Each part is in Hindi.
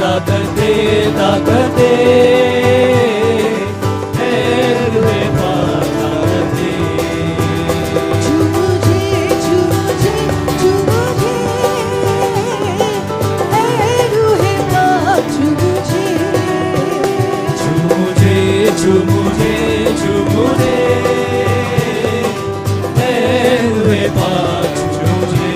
ताकत दे, ताकत दे, रुहे पाक ताकत दे। छू मुझे, छू मुझे, छू मुझे, ऐ रूहे पाक छू मुझे। छू मुझे, छू मुझे, छू मुझे, रुहे पाक छू मुझे।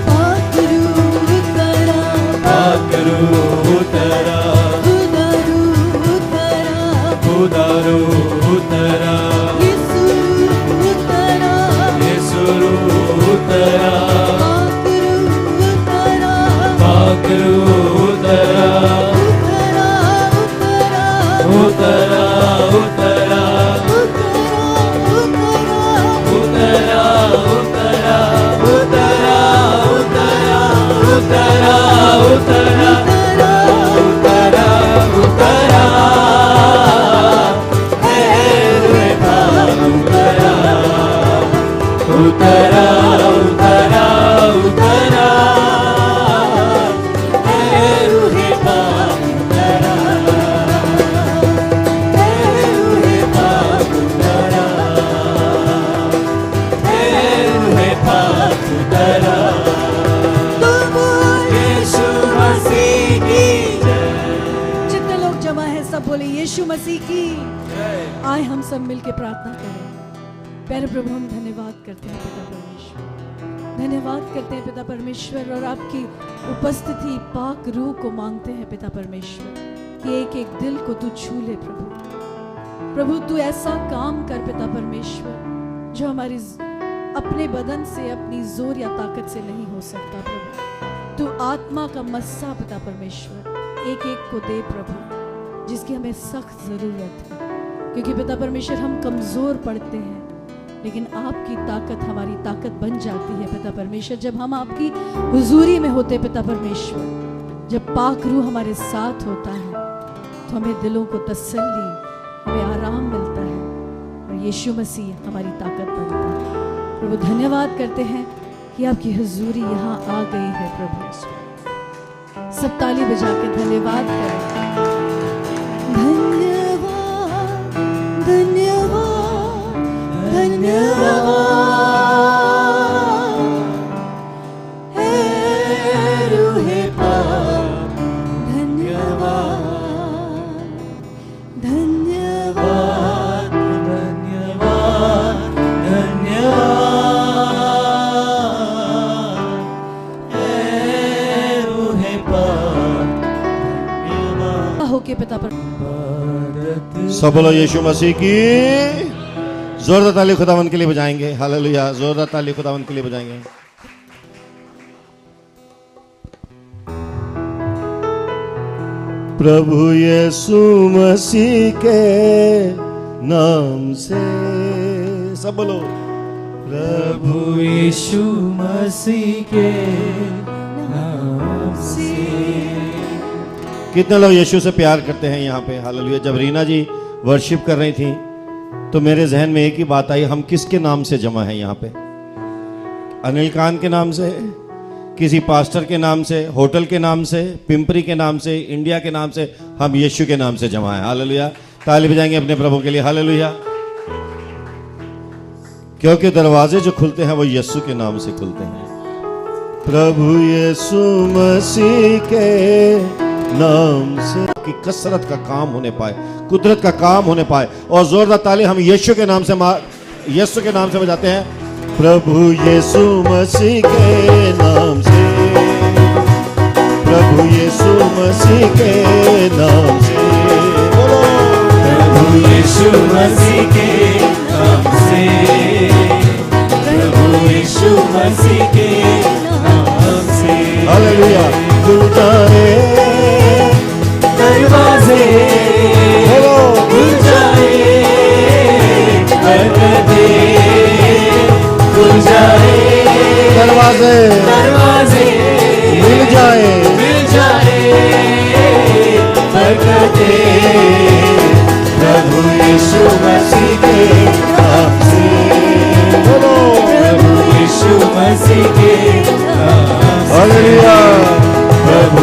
पाक रूह तेरा, पाक रूह तेरा, खुदा रूह तेरा, खुदा रूह तेरा, यीशु रूह तेरा, यीशु रूह तेरा, पाक रूह तेरा, पाक रूह तेरा, उतरा उतरा उतरा उतरा, उतरा उतरा उतरा उतरा, उतरा उतरा, उतरा उतरा, उतरा, रुहे पाक उतरा, उतरा उतरा, उतरा, रुहे पाक उतरा, रुहे पाक उतरा, रुहे पाक उतरा। यीशु मसीह की जय। जितने लोग जमा है सब बोले यीशु मसीह की। आए हम सब मिलके प्रार्थना करें। प्यारे प्रभु हम धन्यवाद करते हैं पिता परमेश्वर, धन्यवाद करते हैं पिता परमेश्वर, और आपकी उपस्थिति पाक रूह को मांगते हैं पिता परमेश्वर कि एक एक दिल को तू छू ले प्रभु। प्रभु तू ऐसा काम कर पिता परमेश्वर जो हमारी अपने बदन से, अपनी जोर या ताकत से नहीं हो सकता प्रभु। तू आत्मा का मस्सा पिता परमेश्वर एक एक को दे प्रभु, जिसकी हमें सख्त जरूरत है, क्योंकि पिता परमेश्वर हम कमजोर पड़ते हैं, लेकिन आपकी ताकत हमारी ताकत बन जाती है पिता परमेश्वर जब हम आपकी हुजूरी में होते पिता परमेश्वर। जब पाक रूह हमारे साथ होता है तो हमें दिलों को तसल्ली, हमें आराम मिलता है, और यीशु मसीह हमारी ताकत बनता है। प्रभु धन्यवाद करते हैं कि आपकी हुजूरी यहाँ आ गई है प्रभु। सब ताली बजा के धन्यवाद करें। धन्यवाद धन्यवाद धन्यवाद हे रूहे पाक, धन्यवाद धन्यवाद धन्यवाद, धन्यवाद, रुहे पाक धन्यवाद। होके पिता पर सब बोलो यीशु मसीह की। जोरदार ताली खुदावंद के लिए बजाएंगे। हालेलुया, जोरदार ताली खुदावंद के लिए बजाएंगे। प्रभु यीशु मसीह के नाम से, सब बोलो प्रभु यीशु मसीह के नाम से। कितने लोग यीशु से प्यार करते हैं यहाँ पे। हालेलुया। जब रीना जी वर्शिप कर रही थी तो मेरे जहन में एक ही बात आई, हम किसके नाम से जमा है यहाँ पे? अनिल खान के नाम से, किसी पास्टर के नाम से, होटल के नाम से, पिंपरी के नाम से, इंडिया के नाम से? हम यीशु के नाम से जमा है। हालेलुया। ताली बजाएंगे अपने प्रभु के लिए। हालेलुया। क्योंकि दरवाजे जो खुलते हैं वो यीशु के नाम से खुलते हैं। प्रभु यीशु मसीह के नाम से कि कसरत का काम होने पाए, कुदरत का काम होने पाए। और जोरदार ताली हम यीशु के नाम से बजाते हैं। प्रभु यीशु मसीह के नाम से, प्रभु यीशु मसीह के नाम से, बोलो प्रभु यीशु मसीह के नाम से, प्रभु यीशु मसीह के नाम से। हालेलुया। खुल जाए दरवाजे, बोलो खुल जाए बरकते, खुल जाए दरवाजे, दरवाजे, मिल जाए बरकते। प्रभु यीशु मसीह के नाम से, बोलो प्रभु यीशु मसीह के नाम से। हालेलुया। प्रभु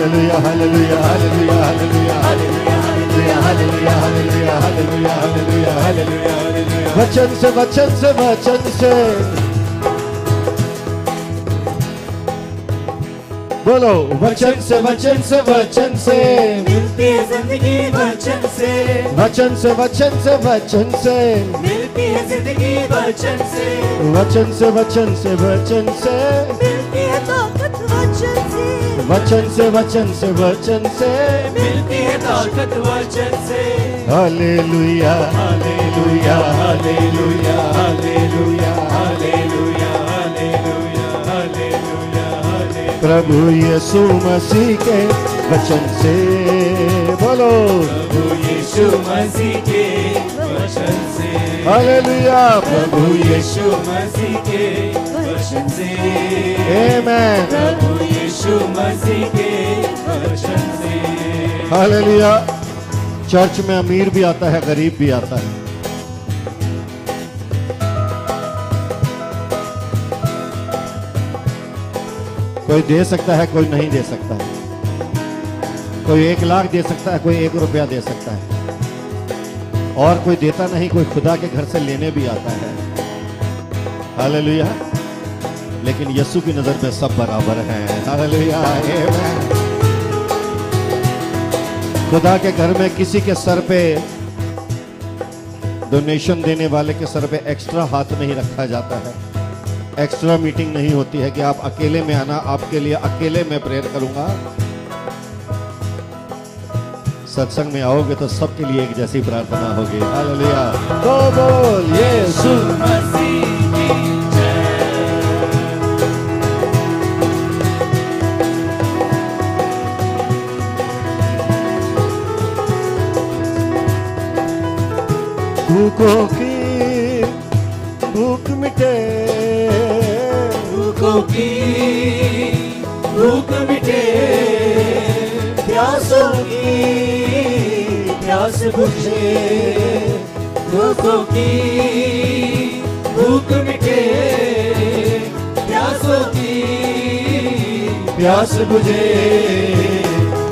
hallelujah hallelujah hallelujah hallelujah hallelujah hallelujah hallelujah hallelujah hallelujah hallelujah वचन से वचन से वचन से बोलो वचन से वचन से वचन से मिलती है जिंदगी वचन से, वचन से वचन से वचन से मिलती है जिंदगी वचन से, वचन से वचन से वचन से मिलती है ताकत वचन से, वचन से वचन से वचन से मिलती है ताकत वचन से। Hallelujah hallelujah hallelujah hallelujah hallelujah hallelujah hallelujah hallelujah. प्रभु यीशु मसीह के वचन से बोलो प्रभु यीशु मसीह के वचन से, हालेलुया प्रभु यीशु मसीह के वचन से, आमेन प्रभु यीशु मसीह के वचन से। हालेलुया। चर्च में अमीर भी आता है, गरीब भी आता है। कोई दे सकता है, कोई नहीं दे सकता है। कोई 1 लाख दे सकता है, कोई 1 रुपया दे सकता है, और कोई देता नहीं, कोई खुदा के घर से लेने भी आता है। हालेलुया। लेकिन यीशु की नजर में सब बराबर हैं। हालेलुया आमीन। खुदा के घर में किसी के सर पे, डोनेशन देने वाले के सर पे एक्स्ट्रा हाथ नहीं रखा जाता है। एक्स्ट्रा मीटिंग नहीं होती है कि आप अकेले में आना, आपके लिए अकेले में प्रेयर करूंगा। सत्संग में आओगे तो सबके लिए एक जैसी प्रार्थना होगी। हालेलुया। तो बोल यीशु मसीह की जय। भूखों की भूख मिटे, भूखों की भूख मिटे, प्यासों की प्यास बुझे, भूखों की भूख मिटे, प्यासों की प्यास बुझे।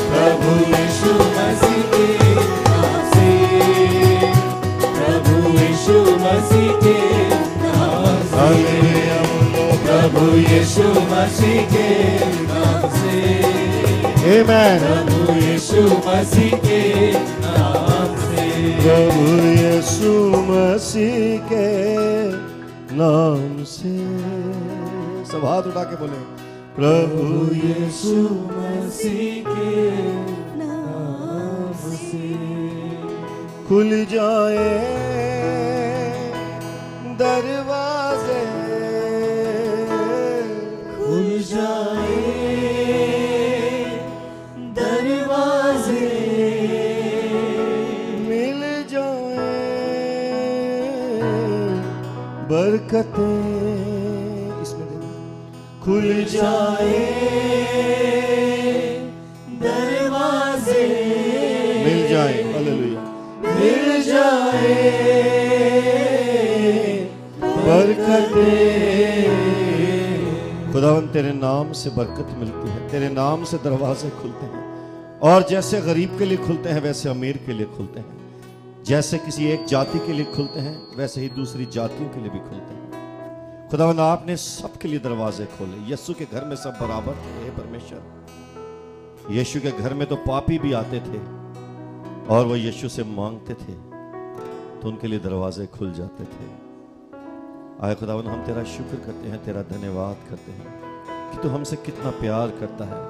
प्रभु यीशु मसीह के नाम से, प्रभु यीशु मसीह के नाम से, प्रभु यीशु मसीह के नाम से, आमीन। प्रभु यीशु मसीह के नाम से, प्रभु यीशु मसीह के नाम से। सब हाथ उठा के बोले प्रभु यीशु मसीह के नाम से। खुल जाए दरवाजे, खुल जाए दरवाजे, मिल जाए बरकतें। इसमें खुल जाए दरवाजे, मिल जाए। हालेलुया। मिल जाए बरकतें। खुदावन तेरे नाम से बरकत मिलती है, तेरे नाम से दरवाजे खुलते हैं, और जैसे गरीब के लिए खुलते हैं वैसे अमीर के लिए खुलते हैं। जैसे किसी एक जाति के लिए खुलते हैं वैसे ही दूसरी जातियों के लिए भी खुलते हैं। खुदावन आपने सबके लिए दरवाजे खोले। यीशु के घर में सब बराबर थे। हे परमेश्वर, यीशु के घर में तो पापी भी आते थे और वो यीशु से मांगते थे तो उनके लिए दरवाजे खुल जाते थे। आए खुदावन, हम तेरा शुक्र करते हैं, तेरा धन्यवाद करते हैं कि तू हमसे कितना प्यार करता है,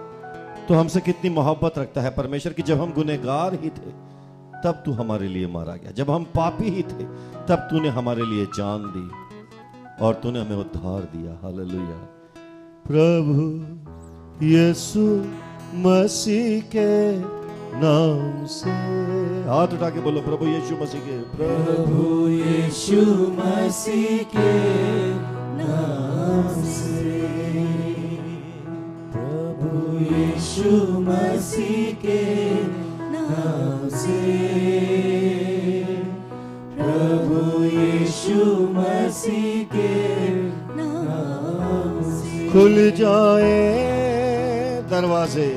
तू हमसे कितनी मोहब्बत रखता है परमेश्वर। कि जब हम गुनहगार ही थे तब तू हमारे लिए मारा गया, जब हम पापी ही थे तब तूने हमारे लिए जान दी और तूने हमें उद्धार दिया। हालेलुया। प्रभु यीशु मसीह के नाम से। हाथ उठा के बोलो प्रभु यीशु मसीह के। प्रभु यीशु मसीह के नाम से, प्रभु यीशु मसीह के नाम से, प्रभु यीशु मसीह के नाम से। खुल जाए दरवाजे,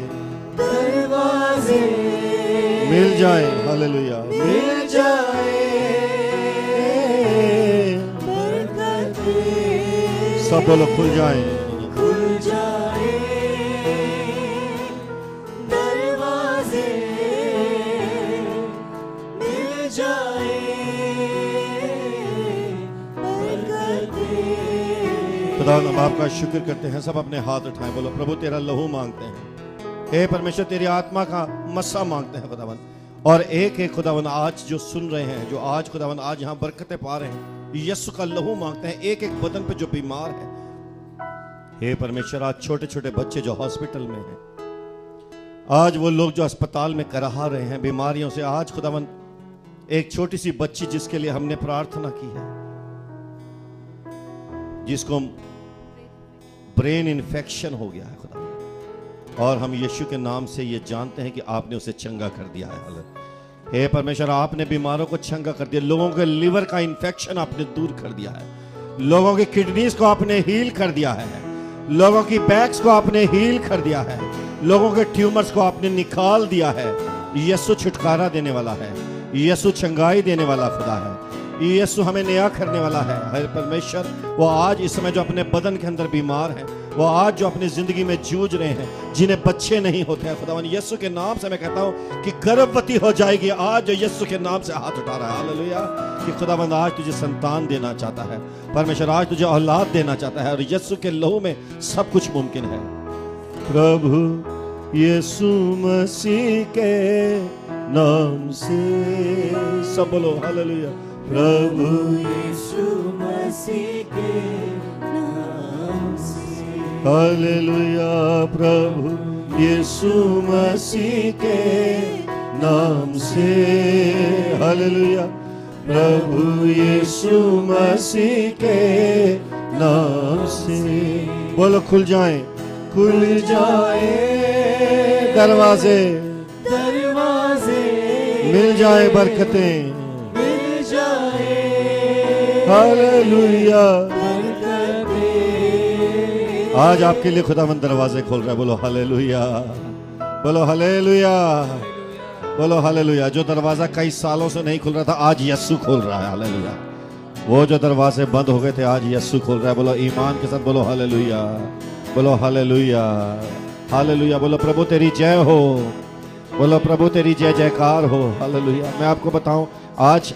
दरवाजे मिल जाए, हालेलुया, मिल जाए, बरकतें सब बोलो खुल जाए, खुल जाए, दरवाजे मिल जाए, बरकतें। खुदा हम आपका शुक्र करते हैं। सब अपने हाथ उठाएं, बोलो प्रभु तेरा लहू मांगते हैं, हे परमेश्वर तेरी आत्मा का मस्सा मांगते हैं खुदावन। और एक एक खुदावन आज जो सुन रहे हैं, जो आज खुदावन आज यहाँ बरकतें पा रहे हैं, यीशु का लहू मांगते हैं। एक एक बदन पे जो बीमार है, हे परमेश्वर आज छोटे छोटे बच्चे जो हॉस्पिटल में हैं, आज वो लोग जो अस्पताल में कराहा रहे हैं बीमारियों से, आज खुदावन एक छोटी सी बच्ची जिसके लिए हमने प्रार्थना की है, जिसको ब्रेन इन्फेक्शन हो गया है खुदा, और हम यीशु के नाम से ये जानते हैं कि आपने उसे चंगा कर दिया है। हे परमेश्वर आपने बीमारों को चंगा कर दिया, लोगों के लिवर का इन्फेक्शन आपने दूर कर दिया है, लोगों की किडनीज को आपने हील कर दिया है, लोगों की बैक्स को आपने हील कर दिया है, लोगों के ट्यूमर्स को आपने निकाल दिया है। यीशु छुटकारा देने वाला है, यीशु चंगाई देने वाला खुदा है, यीशु हमें नया करने वाला है। हे परमेश्वर वो आज इस समय जो अपने बदन के अंदर बीमार हैं, वो आज जो अपनी जिंदगी में जूझ रहे हैं, जिन्हें बच्चे नहीं होते हैं, खुदावन यीशु के नाम से मैं कहता हूं कि गर्भवती हो जाएगी आज जो यीशु के नाम से हाथ उठा रहा है, हालेलुया, कि खुदावन आज तुझे संतान देना चाहता है, परमेश्वर आज तुझे औलाद देना चाहता है, और यीशु के लहू में सब कुछ मुमकिन है। प्रभु यीशु मसीह के नाम से सब बोलो हालेलुया। प्रभु यीशु मसीह के नाम से, हालेलुया, प्रभु यीशु मसीह के नाम से, हालेलुया, प्रभु यीशु मसीह के नाम से। बोलो खुल जाए, खुल जाए दरवाजे, दरवाजे मिल जाए बरकतें, मिल जाए, हालेलुया। बरकतें आज आपके लिए खुदावंद दरवाजे खोल रहा है, बोलो हालेलुया, बोलो हालेलुया, बोलो हालेलुया। जो दरवाजा कई सालों से नहीं खुल रहा था आज यीशु खोल रहा है, हालेलुया। वो जो दरवाजे बंद हो गए थे आज यीशु खोल रहा है, बोलो ईमान के साथ बोलो हालेलुया, बोलो हालेलुया, हालेलुया। बोलो प्रभु तेरी जय हो, बोलो प्रभु तेरी जय जयकार हो, हालेलुया। मैं आपको बताऊं आज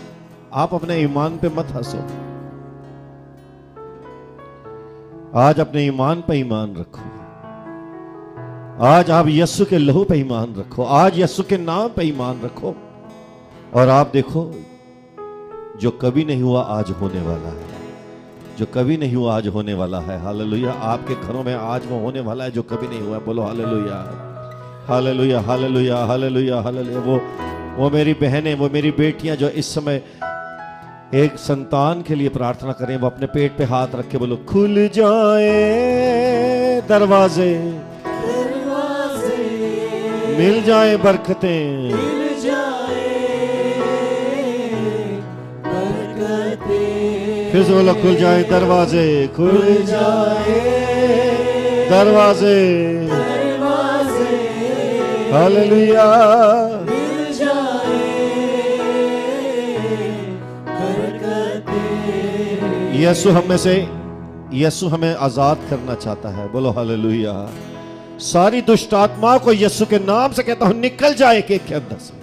आप अपने ईमान पे मत हंसो, आज अपने ईमान पे ईमान रखो, आज आप यीशु के लहू पे ईमान रखो, आज यीशु के नाम पे ईमान रखो, और आप देखो जो कभी नहीं हुआ आज होने वाला है, जो कभी नहीं हुआ आज होने वाला है, हालेलुया। आपके घरों में आज वो होने वाला है जो कभी नहीं हुआ, बोलो hallelujah, hallelujah, hallelujah, hallelujah, hallelujah. वो मेरी बहनें, वो मेरी बेटियां जो इस समय एक संतान के लिए प्रार्थना करें, वो अपने पेट पे हाथ रख के बोलो खुल जाए दरवाजे, दरवाजे मिल जाए बरकतें, मिल जाए, बरकतें फिर से बोलो खुल जाए दरवाजे, खुल जाए, दरवाजे, दरवाजे हालेलुया। मिल जाए, बरकतें। यीशु हम में से, यीशु हमें आजाद करना चाहता है, बोलो हालेलुया। सारी दुष्ट आत्माओं को यीशु के नाम से कहता हूं निकल जाए एक एक के अंदर से,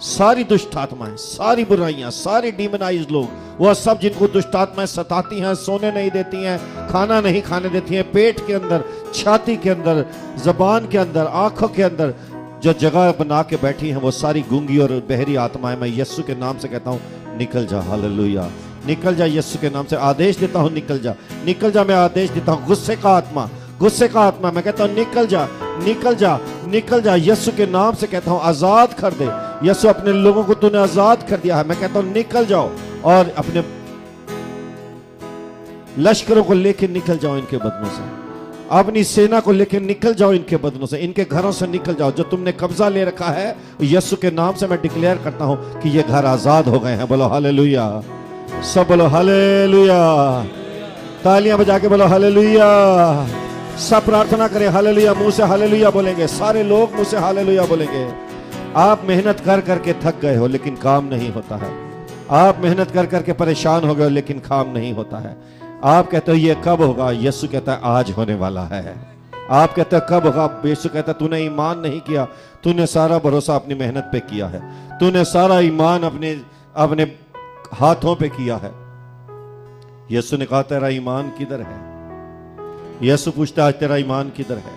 सारी दुष्ट आत्माएं, सारी बुराइयां, सारी डीमनाइज्ड लोग, वह सब जिनको दुष्ट आत्माएं सताती हैं, सोने नहीं देती हैं, खाना नहीं खाने देती हैं, पेट के अंदर, छाती के अंदर, जबान के अंदर, आंखों के अंदर जो जगह बना के बैठी हैं, वो सारी गूंगी और बहरी आत्माएं मैं यीशु के नाम से कहता हूं निकल जा, हालेलुया। निकल जा यीशु के नाम से, आदेश देता हूं निकल जा, निकल जा। मैं आदेश देता हूं गुस्से का आत्मा, गुस्से का आत्मा मैं कहता हूं निकल जा, निकल जा, निकल जा। यीशु के नाम से कहता हूं आजाद कर दे। यीशु अपने लोगों को तूने आजाद कर दिया है, मैं कहता हूं निकल जाओ और अपने लश्करों को लेकर निकल जाओ इनके बदनों से, अपनी सेना को लेकर निकल जाओ इनके बदनों से, इनके घरों से निकल जाओ। जो तुमने कब्जा ले रखा है यीशु के नाम से मैं डिक्लेयर करता हूं कि ये घर आजाद हो गए हैं, बोलो हालेलुया। सब बोलो हालेलुया, तालियां बजा के बोलो हालेलुया, सब प्रार्थना करें हालेलुया, मुंह से हालेलुया बोलेंगे, सारे लोग मुंह से हालेलुया बोलेंगे। आप मेहनत कर करके थक गए हो लेकिन काम नहीं होता है। आप मेहनत कर करके परेशान हो गए हो लेकिन काम नहीं होता है। आप कहते हो ये कब होगा, यीशु कहता है आज होने वाला है। आप कहते हो कब होगा, यीशु कहता है तूने ईमान नहीं किया, तूने सारा भरोसा अपनी मेहनत पे किया है, तूने सारा ईमान अपने अपने हाथों पे किया है। यीशु ने कहा तेरा ईमान किधर है? यीशु पूछता आज तेरा ईमान किधर है?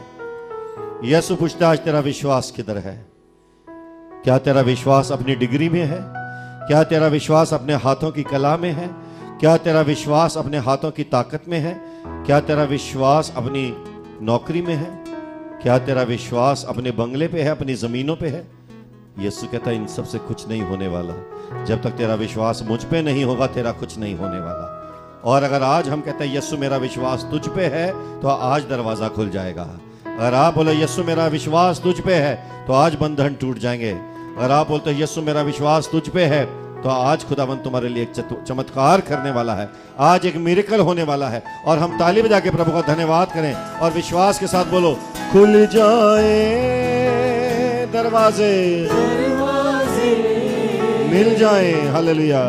यीशु पूछता आज तेरा विश्वास किधर है? क्या तेरा विश्वास अपनी डिग्री में है? क्या तेरा विश्वास अपने हाथों की कला में है? क्या तेरा विश्वास अपने हाथों की ताकत में है? क्या तेरा विश्वास अपनी नौकरी में है? क्या तेरा विश्वास अपने बंगले पे है, अपनी जमीनों पे है? यीशु कहता है इन सब से कुछ नहीं होने वाला। जब तक तेरा विश्वास मुझ पे नहीं होगा तेरा कुछ नहीं होने वाला। और अगर आज हम कहते हैं यीशु मेरा विश्वास तुझ पे है, तो आज दरवाजा खुल जाएगा। अगर आप बोले यीशु मेरा विश्वास तुझ पे है, तो आज बंधन टूट जाएंगे। अगर आप बोलते हैं यीशु मेरा विश्वास तुझ पे है, तो आज खुदावंद तुम्हारे लिए एक चमत्कार करने वाला है, आज एक मिरेकल होने वाला है। और हम ताली बजा के प्रभु का धन्यवाद करें और विश्वास के साथ बोलो खुल जाए दरवाजे, मिल जाए हालेलुया,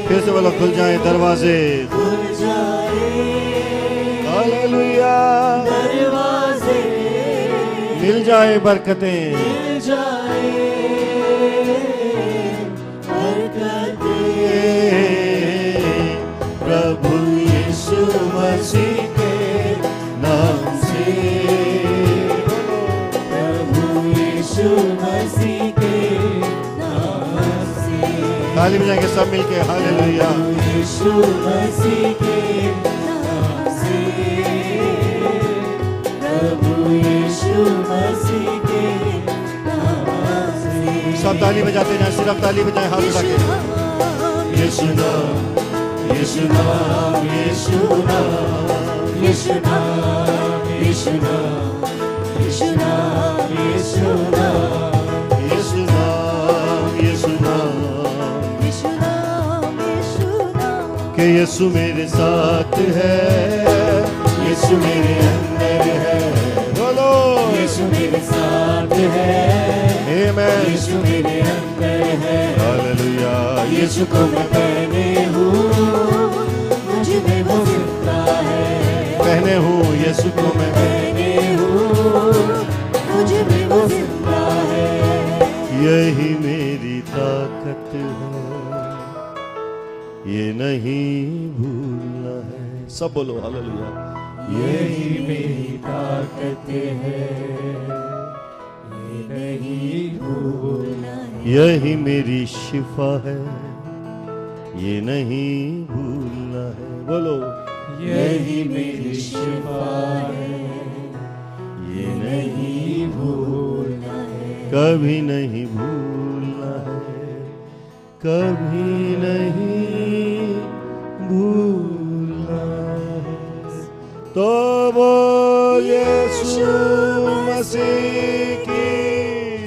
फिर से बोलो खुल जाए दरवाजे, हालेलुया, मिल जाए बरकतें, प्रभु यीशु मसीह के नाम से, प्रभु यीशु मसीह के नाम से। ताली बजाएंगे सब मिलके हालेलुया, यीशु मसीह के नाम से, प्रभु यीशु मसीह के नाम से। सब ताली बजाते हैं, सिर्फ ताली बजाएं हाथ उठा के। यीशु नाम, यीशु नाम, यीशु नाम, यीशु नाम, यीशु नाम, यीशु नाम, यीशु नाम, यीशु नाम, यीशु नाम, यीशु नाम, यीशु नाम। कि यीशु मेरे साथ है, यीशु मेरे अंदर है, बोलो यीशु मेरे साथ है, आमीन, यीशु मेरे अंदर है, हालेलुया। यीशु को मैं पहने हूँ, मुझ में वो जिंदा है, पहने हूँ यीशु को मैं पहने हूँ, मुझ में वो जिंदा है। यही मेरी ताकत है, ये नहीं भूलना है। सब बोलो हालेलुया। यही मेरी ताकत है, ये नहीं भूलना है। यही मेरी शिफा है, ये नहीं भूलना है। बोलो यही मेरी शिफा है, ये नहीं भूलना है। कभी नहीं भूलना है, कभी नहीं भूलना है। तो बोल यीशु मसीह की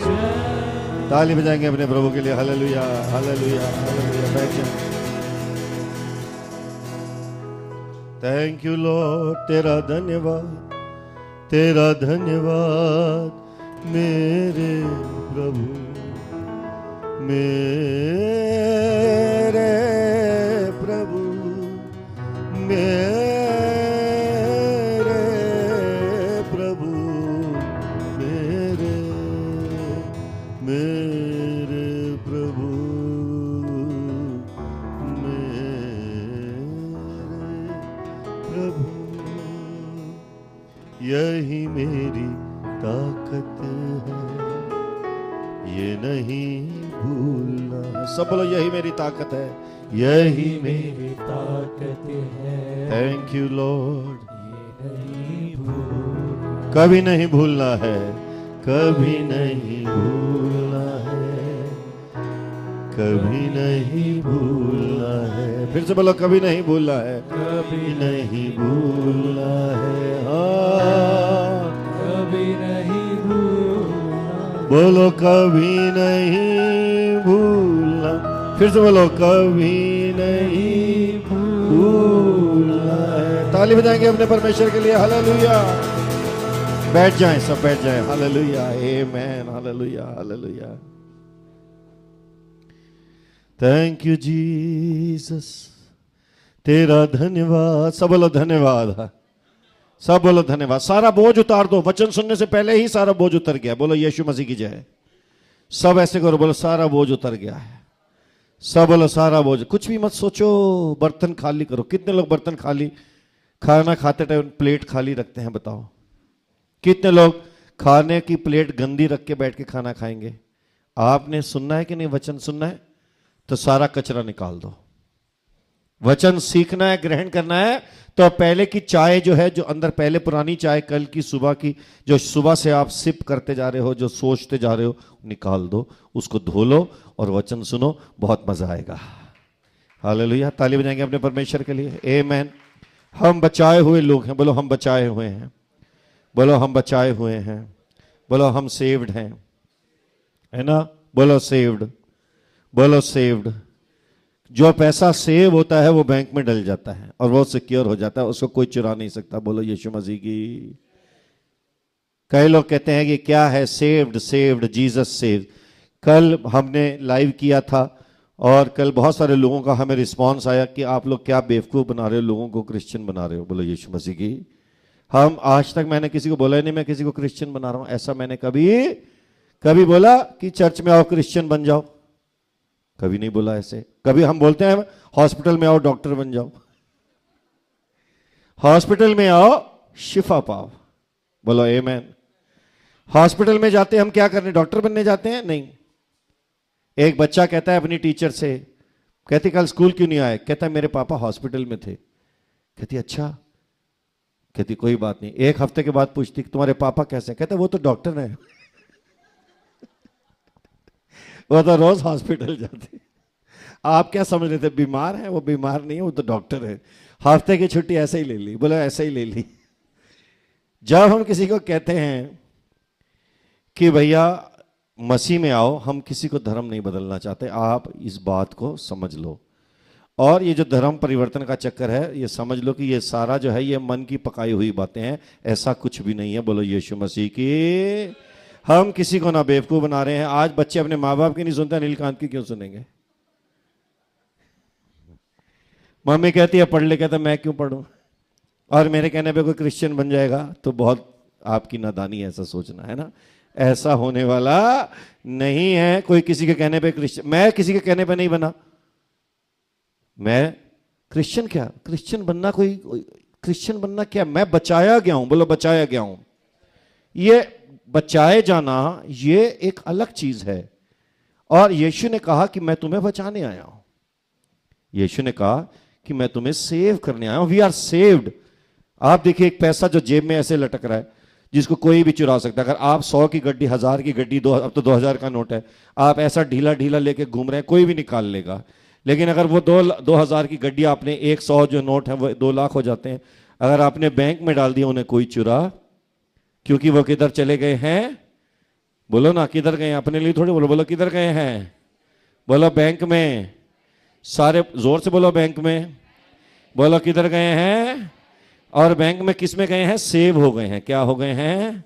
जय। ताली बजाएंगे अपने प्रभु के लिए हालेलुया, हालेलुया, हालेलुया। बैठ जाएं। थैंक यू लॉर्ड, तेरा धन्यवाद, तेरा धन्यवाद मेरे प्रभु, मेरे प्रभु, मेरे प्रभु, मेरे मेरे प्रभु, प्रभु। यही मेरी ताकत है, ये नहीं भूलना है। सब बोलो यही मेरी ताकत है, यही मेरी ताकत है। थैंक यू लॉर्ड, ये नहीं भूलना, कभी नहीं भूलना है, कभी नहीं भूलना है, कभी नहीं भूलना है। फिर से बोलो कभी नहीं भूलना है, कभी नहीं भूलना है, हाँ कभी नहीं भूलना। बोलो कभी नहीं भूलना, फिर से बोलो, कभी नहीं भूलना है। ताली बजाएंगे अपने परमेश्वर के लिए। हालेलुया। बैठ जाएं, सब बैठ जाएं। Hallelujah, amen, hallelujah, hallelujah. Thank you Jesus, तेरा धन्यवाद। सब बोलो धन्यवाद, सब बोलो धन्यवाद। सारा बोझ उतार दो, वचन सुनने से पहले ही सारा बोझ उतर गया। बोलो यीशु मसीह की जय। सब ऐसे करो, बोलो सारा बोझ उतर गया है। सब बोलो सारा बोझ। कुछ भी मत सोचो, बर्तन खाली करो। कितने लोग बर्तन खाली, खाना खाते टाइम प्लेट खाली रखते हैं? बताओ। कितने लोग खाने की प्लेट गंदी रख के बैठ के खाना खाएंगे? आपने सुनना है कि नहीं? वचन सुनना है तो सारा कचरा निकाल दो। वचन सीखना है, ग्रहण करना है, तो पहले की चाय जो है, जो अंदर पहले पुरानी चाय, कल की सुबह की, जो सुबह से आप सिप करते जा रहे हो, जो सोचते जा रहे हो, निकाल दो, उसको धो लो और वचन सुनो, बहुत मजा आएगा। हालेलुया। ताली बजाएंगे अपने परमेश्वर के लिए। आमेन। हम बचाए हुए लोग हैं। बोलो हम बचाए हुए हैं। बोलो हम बचाए हुए हैं। बोलो हम सेव्ड हैं, है ना? बोलो सेव्ड, बोलो सेव्ड। जो पैसा सेव होता है वो बैंक में डल जाता है और वो सिक्योर हो जाता है, उसको कोई चुरा नहीं सकता। बोलो यीशु मसीह की। कई लोग कहते हैं कि क्या है सेव्ड, सेव्ड, जीसस सेव। कल हमने लाइव किया था और कल बहुत सारे लोगों का हमें रिस्पांस आया कि आप लोग क्या बेवकूफ़ बना रहे हो, लोगों को क्रिश्चियन बना रहे हो। बोलो यीशु मसीह की। हम आज तक, मैंने किसी को बोला ही नहीं मैं किसी को क्रिश्चियन बना रहा हूं। ऐसा मैंने कभी बोला कि चर्च में आओ क्रिश्चियन बन जाओ? कभी नहीं बोला ऐसे। कभी हम बोलते हैं हॉस्पिटल में आओ डॉक्टर बन जाओ? हॉस्पिटल में आओ शिफा पाओ। बोलो आमेन। हॉस्पिटल में जाते हम क्या करने? डॉक्टर बनने जाते हैं? नहीं। एक बच्चा कहता है अपनी टीचर से, कहती कल स्कूल क्यों नहीं आए? कहता है मेरे पापा हॉस्पिटल में थे। कहती अच्छा। कहती कोई बात नहीं। एक हफ्ते के बाद पूछती तुम्हारे पापा कैसे? कहता वो तो डॉक्टर है। वो तो रोज हॉस्पिटल जाते। आप क्या समझ रहे थे बीमार है? वो बीमार नहीं है, वो तो डॉक्टर है। हफ्ते की छुट्टी ऐसे ही ले ली। बोलो ऐसे ही ले ली। जब हम किसी को कहते हैं कि भैया मसीह में आओ, हम किसी को धर्म नहीं बदलना चाहते। आप इस बात को समझ लो। और ये जो धर्म परिवर्तन का चक्कर है, ये समझ लो कि ये सारा जो है ये मन की पकाई हुई बातें हैं, ऐसा कुछ भी नहीं है। बोलो यीशु मसीह की। हम किसी को ना बेवकूफ बना रहे हैं। आज बच्चे अपने माँ बाप की नहीं सुनते, नीलकांत की क्यों सुनेंगे? मम्मी कहती है पढ़ ले, कहता मैं क्यों पढ़ूं? और मेरे कहने पे कोई क्रिश्चियन बन जाएगा तो बहुत आपकी नादानी है ऐसा सोचना, है ना? ऐसा होने वाला नहीं है। कोई किसी के कहने पे क्रिश्चियन, मैं किसी के कहने पे नहीं बना। मैं क्रिश्चियन क्या? क्रिश्चियन बनना कोई क्रिश्चियन बनना क्या? मैं बचाया गया हूं। बोलो बचाया गया हूं। ये बचाए जाना ये एक अलग चीज है। और यीशु ने कहा कि मैं तुम्हें बचाने आया हूं। यीशु ने कहा कि मैं तुम्हें सेव करने आया हूं। We are saved. आप देखिए एक पैसा जो जेब में ऐसे लटक रहा है, जिसको कोई भी चुरा सकता है। अगर आप 100 की गड्डी, 1000 की गड्डी, अब तो 2000 का नोट है, आप ऐसा ढीला ढीला लेके घूम रहे हैं, कोई भी निकाल लेगा। लेकिन अगर वो 2000 की गड्डी आपने 100 जो नोट है वो 2 लाख हो जाते हैं। अगर आपने बैंक में डाल दिया, उन्हें कोई चुरा, क्योंकि वो किधर चले गए हैं? बोलो ना किधर गए? अपने लिए थोड़ी बोलो, बोलो किधर गए हैं? बोलो बैंक में। सारे जोर से बोलो बैंक में। बोलो किधर गए हैं? और बैंक में किस में गए हैं? सेव हो गए हैं। क्या हो गए हैं?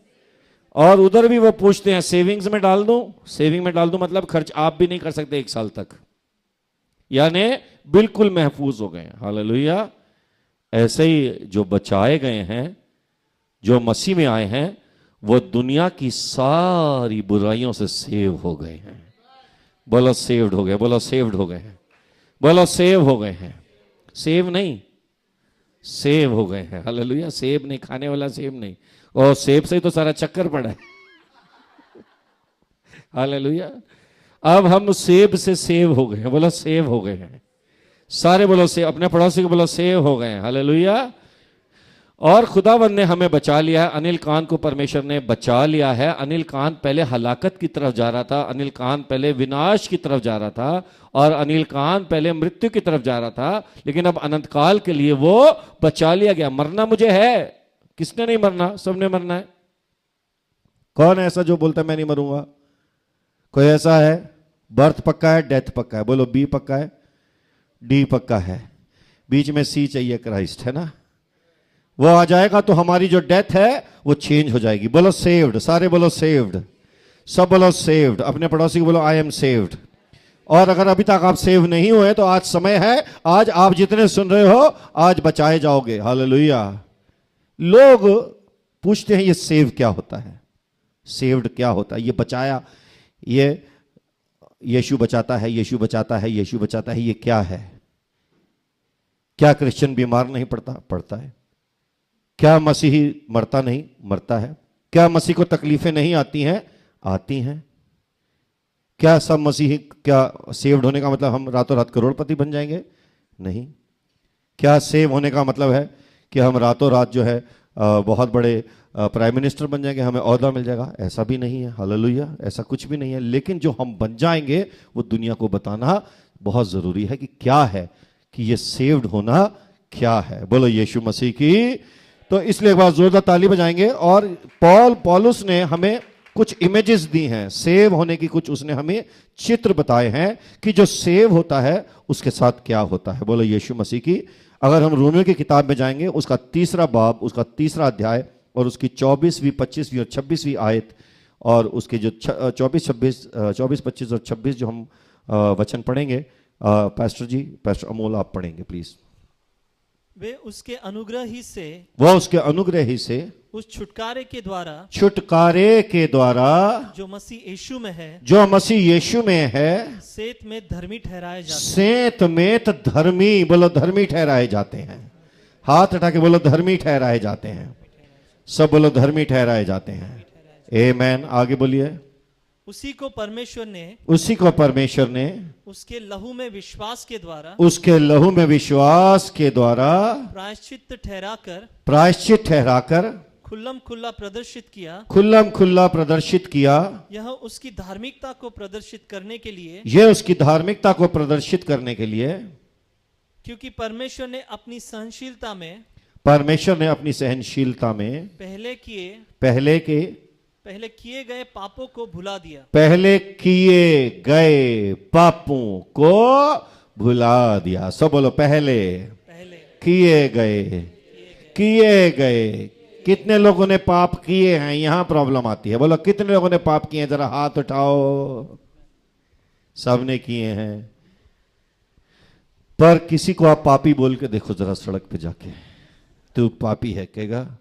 और उधर भी वो पूछते हैं सेविंग्स में डाल दूं? सेविंग में डाल दूं मतलब खर्च आप भी नहीं कर सकते 1 साल तक, यानी बिल्कुल महफूज हो गए हैं। हालेलुया। ऐसे ही जो बचाए गए हैं, जो मसीह में आए हैं, वो दुनिया की सारी बुराइयों से सेव हो गए हैं। बोलो सेव्ड हो गए। बोलो सेव्ड हो गए हैं। बोलो सेव हो गए हैं। सेव नहीं, सेव हो गए हैं। हालेलुया। सेब नहीं खाने वाला सेब नहीं, और सेब से ही तो सारा चक्कर पड़ा है। हालेलुया। अब हम सेब से सेव हो गए हैं। बोलो सेव हो गए हैं सारे। बोलो सेव। अपने पड़ोसी को बोलो सेव हो गए हैं। हालेलुया। और खुदावंद ने हमें बचा लिया है। अनिल कान को परमेश्वर ने बचा लिया है। अनिल कान पहले हलाकत की तरफ जा रहा था, अनिल कान पहले विनाश की तरफ जा रहा था, और अनिल कान पहले मृत्यु की तरफ जा रहा था। लेकिन अब अनंत काल के लिए वो बचा लिया गया। मरना मुझे है, किसने नहीं मरना? सबने मरना है। कौन है ऐसा जो बोलता है मैं नहीं मरूंगा? कोई ऐसा है? बर्थ पक्का है, डेथ पक्का है। बोलो बी पक्का है, डी पक्का है, बीच में सी चाहिए, क्राइस्ट, है ना। वो आ जाएगा तो हमारी जो डेथ है वो चेंज हो जाएगी। बोलो सेव्ड, सारे बोलो सेव्ड, सब बोलो सेव्ड। अपने पड़ोसी को बोलो आई एम सेव्ड। और अगर अभी तक आप सेव नहीं हुए तो आज समय है, आज आप जितने सुन रहे हो आज बचाए जाओगे। हालेलुया। लोग पूछते हैं ये सेव क्या होता है, सेव्ड क्या होता है, ये बचाया, ये यीशु बचाता है, यीशु बचाता है, यीशु बचाता है, ये क्या है? क्या क्रिश्चियन बीमार नहीं पड़ता? पड़ता है। क्या मसीही मरता नहीं? मरता है। क्या मसीह को तकलीफें नहीं आती हैं? आती हैं। क्या सब मसीही, क्या सेव्ड होने का मतलब हम रातों रात करोड़पति बन जाएंगे? नहीं। क्या सेव होने का मतलब है कि हम रातों रात जो है बहुत बड़े प्राइम मिनिस्टर बन जाएंगे, हमें ओहदा मिल जाएगा? ऐसा भी नहीं है। हालेलुया, ऐसा कुछ भी नहीं है। लेकिन जो हम बन जाएंगे वो दुनिया को बताना बहुत जरूरी है कि क्या है, कि ये सेव्ड होना क्या है। बोलो यीशु मसीह की। तो इसलिए एक बार जोरदार ताली बजाएंगे। और पौलुस ने हमें कुछ इमेजेस दी हैं सेव होने की, कुछ उसने हमें चित्र बताए हैं कि जो सेव होता है उसके साथ क्या होता है। बोलो यीशु मसीह की। अगर हम रोमियो की किताब में जाएंगे, उसका 3रा बाब, उसका 3रा अध्याय और उसकी 24वीं, 25वीं और 26वीं आयत, और उसके जो 24, 25 और 26 जो हम वचन पढ़ेंगे, पास्टर जी, पास्टर अमोल आप पढ़ेंगे प्लीज। वे उसके अनुग्रह ही से, वह उसके अनुग्रह ही से, उस छुटकारे के द्वारा, छुटकारे के द्वारा जो मसीह यीशु में है, जो मसीह यीशु में है, सेत में धर्मी ठहराए जाते हैं। सेत में धर्मी, बोलो धर्मी ठहराए जाते हैं। हाथ उठा के बोलो धर्मी ठहराए जाते हैं। सब बोलो धर्मी ठहराए जाते हैं। आमेन। आगे बोलिए। उसी को परमेश्वर ने, उसी को परमेश्वर ने उसके लहू में विश्वास के द्वारा, उसके लहू में विश्वास के द्वारा प्रायश्चित ठहराकर, प्रायश्चित ठहराकर खुल्लम खुल्ला प्रदर्शित किया, खुल्लम खुल्ला प्रदर्शित किया। यह उसकी धार्मिकता को प्रदर्शित करने के लिए, यह उसकी धार्मिकता को प्रदर्शित करने के लिए, क्योंकि परमेश्वर ने अपनी सहनशीलता में, परमेश्वर ने अपनी सहनशीलता में पहले किए गए पापों को भुला दिया। पहले किए गए पापों को भुला दिया। सब बोलो पहले किए गए। कितने लोगों ने पाप किए हैं? यहां प्रॉब्लम आती है। बोलो कितने लोगों ने पाप किए हैं? जरा हाथ उठाओ। सबने किए हैं। पर किसी को आप पापी बोल के देखो जरा, सड़क पे जाके, तू पापी है कहेगा?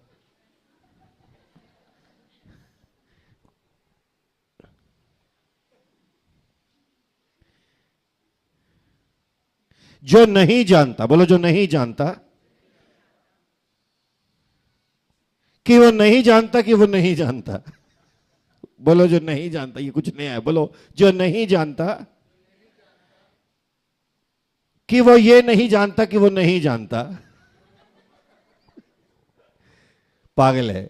जो नहीं जानता, बोलो जो नहीं जानता, कि वो नहीं जानता कि वो नहीं जानता। बोलो जो नहीं जानता। ये कुछ नया है। बोलो जो नहीं जानता कि वो ये नहीं जानता कि वो नहीं जानता, पागल है।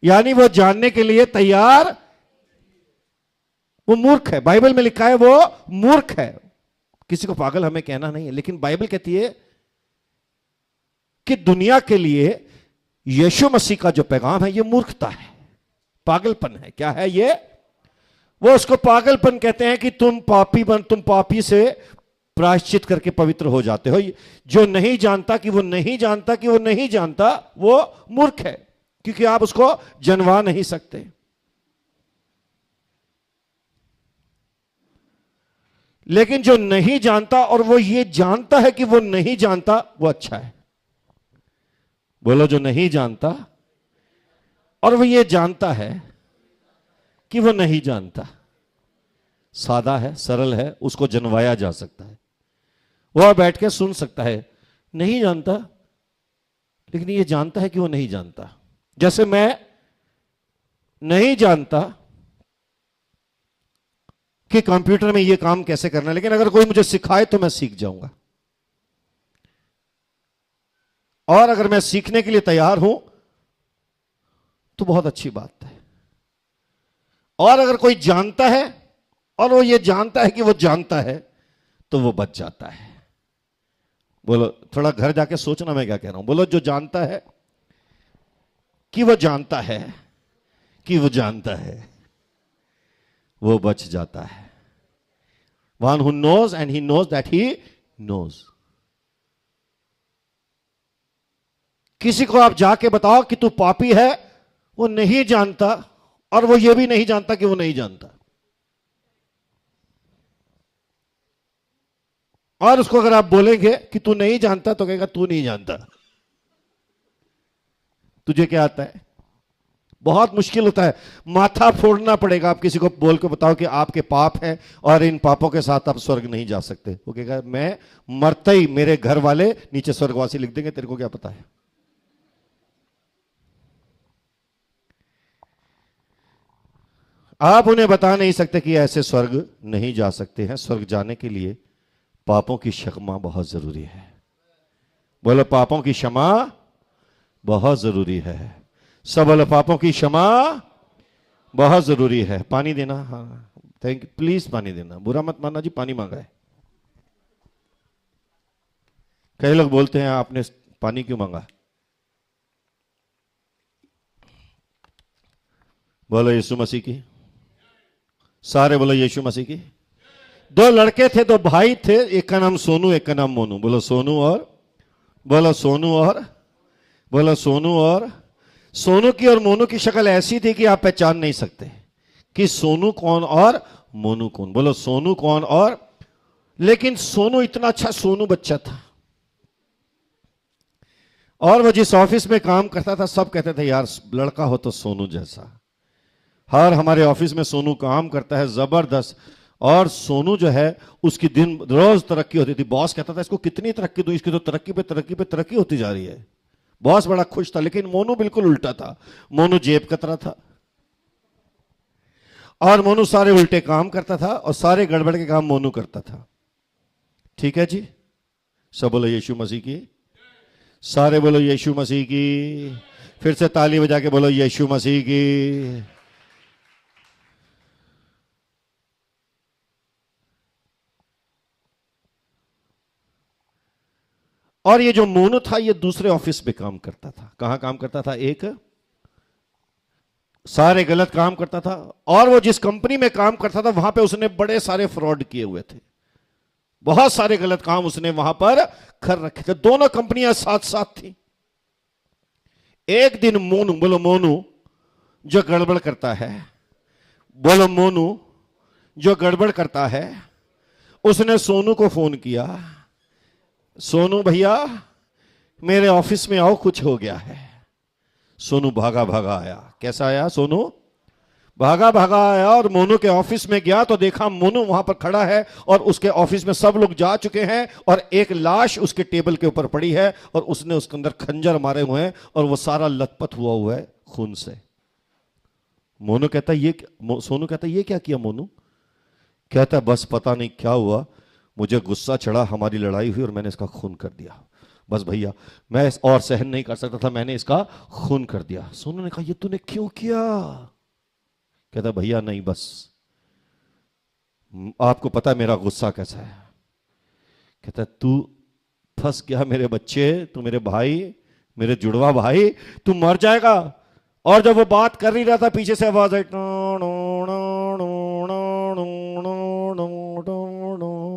यानी वो जानने के लिए तैयार, वो मूर्ख है। बाइबल में लिखा है वो मूर्ख है। किसी को पागल हमें कहना नहीं है, लेकिन बाइबल कहती है कि दुनिया के लिए यीशु मसीह का जो पैगाम है ये मूर्खता है, पागलपन है। क्या है ये? वो उसको पागलपन कहते हैं कि तुम पापी बन, तुम पापी से प्रायश्चित करके पवित्र हो जाते हो। जो नहीं जानता कि वो नहीं जानता कि वो नहीं जानता, वो मूर्ख है, क्योंकि आप उसको जनवा नहीं सकते। लेकिन जो नहीं जानता और वो ये जानता है कि वो नहीं जानता, वो अच्छा है। बोलो जो नहीं जानता और वो ये जानता है कि वो नहीं जानता, सादा है, सरल है, उसको जनवाया जा सकता है। वह बैठ के सुन सकता है। नहीं जानता, लेकिन ये जानता है कि वो नहीं जानता। जैसे मैं नहीं जानता कि कंप्यूटर में ये काम कैसे करना है, लेकिन अगर कोई मुझे सिखाए तो मैं सीख जाऊंगा। और अगर मैं सीखने के लिए तैयार हूं तो बहुत अच्छी बात है। और अगर कोई जानता है और वो ये जानता है कि वो जानता है, तो वो बच जाता है। बोलो, थोड़ा घर जाके सोचना मैं क्या कह रहा हूं। बोलो जो जानता है कि वो जानता है कि वो जानता है, वो बच जाता है। One who knows and he knows that he knows. किसी को आप जाके बताओ कि तू पापी है, वो नहीं जानता, और वो ये भी नहीं जानता कि वो नहीं जानता। और उसको अगर आप बोलेंगे कि तू नहीं जानता, तो कहेगा तू नहीं जानता, तुझे क्या आता है। बहुत मुश्किल होता है, माथा फोड़ना पड़ेगा। आप किसी को बोल के बताओ कि आपके पाप हैं और इन पापों के साथ आप स्वर्ग नहीं जा सकते, वो कहेगा मैं मरते ही मेरे घर वाले नीचे स्वर्गवासी लिख देंगे, तेरे को क्या पता है। आप उन्हें बता नहीं सकते कि ऐसे स्वर्ग नहीं जा सकते हैं। स्वर्ग जाने के लिए पापों की क्षमा बहुत जरूरी है। बोलो, पापों की क्षमा बहुत जरूरी है। सब बोलो, पापों की क्षमा बहुत जरूरी है। पानी देना, हाँ थैंक यू, प्लीज पानी देना, बुरा मत मानना जी, पानी मांगा है। कई लोग बोलते हैं आपने पानी क्यों मांगा। बोलो यीशु मसीह की, सारे बोलो यीशु मसीह की। दो लड़के थे, दो भाई थे, एक का नाम सोनू, एक का नाम मोनू। बोलो सोनू और, बोलो सोनू और, बोलो सोनू और। सोनू की और मोनू की शक्ल ऐसी थी कि आप पहचान नहीं सकते कि सोनू कौन और मोनू कौन। बोलो सोनू कौन और। लेकिन सोनू इतना अच्छा सोनू बच्चा था, और वो जिस ऑफिस में काम करता था सब कहते थे यार लड़का हो तो सोनू जैसा। हर हमारे ऑफिस में सोनू काम करता है जबरदस्त, और सोनू जो है उसकी दिन रोज तरक्की होती थी। बॉस कहता था इसको कितनी तरक्की दूं, इसकी तो तरक्की पे तरक्की पे तरक्की होती जा रही है। बॉस बड़ा खुश था। लेकिन मोनू बिल्कुल उल्टा था। मोनू जेब कतरा था, और मोनू सारे उल्टे काम करता था, और सारे गड़बड़ के काम मोनू करता था। ठीक है जी, सब बोलो यीशु मसीह की, सारे बोलो यीशु मसीह की। फिर से ताली बजा के बोलो यीशु मसीह की। और ये जो मोनू था ये दूसरे ऑफिस में काम करता था। कहां काम करता था, एक सारे गलत काम करता था, और वो जिस कंपनी में काम करता था वहां पे उसने बड़े सारे फ्रॉड किए हुए थे। बहुत सारे गलत काम उसने वहां पर कर रखे थे। दोनों कंपनियां साथ साथ थी। एक दिन मोनू, बोलो मोनू जो गड़बड़ करता है, बोलो मोनू जो गड़बड़ करता है, उसने सोनू को फोन किया, सोनू भैया मेरे ऑफिस में आओ, कुछ हो गया है। सोनू भागा भागा आया। कैसा आया सोनू? भागा भागा आया, और मोनू के ऑफिस में गया तो देखा मोनू वहां पर खड़ा है, और उसके ऑफिस में सब लोग जा चुके हैं, और एक लाश उसके टेबल के ऊपर पड़ी है, और उसने उसके अंदर खंजर मारे हुए हैं, और वो सारा लथपथ हुआ है खून से। मोनू कहता ये, सोनू कहता ये क्या किया मोनू? कहता बस पता नहीं क्या हुआ, मुझे गुस्सा चढ़ा, हमारी लड़ाई हुई और मैंने इसका खून कर दिया। बस भैया मैं और सहन नहीं कर सकता था, मैंने इसका खून कर दिया। सोनू ने कहा ये तूने क्यों किया? कहता भैया नहीं, बस आपको पता है मेरा गुस्सा कैसा है। कहता तू फंस गया मेरे बच्चे, तू मेरे भाई, मेरे जुड़वा भाई, तू मर जाएगा। और जब वो बात कर ही रहा था पीछे से आवाज आई,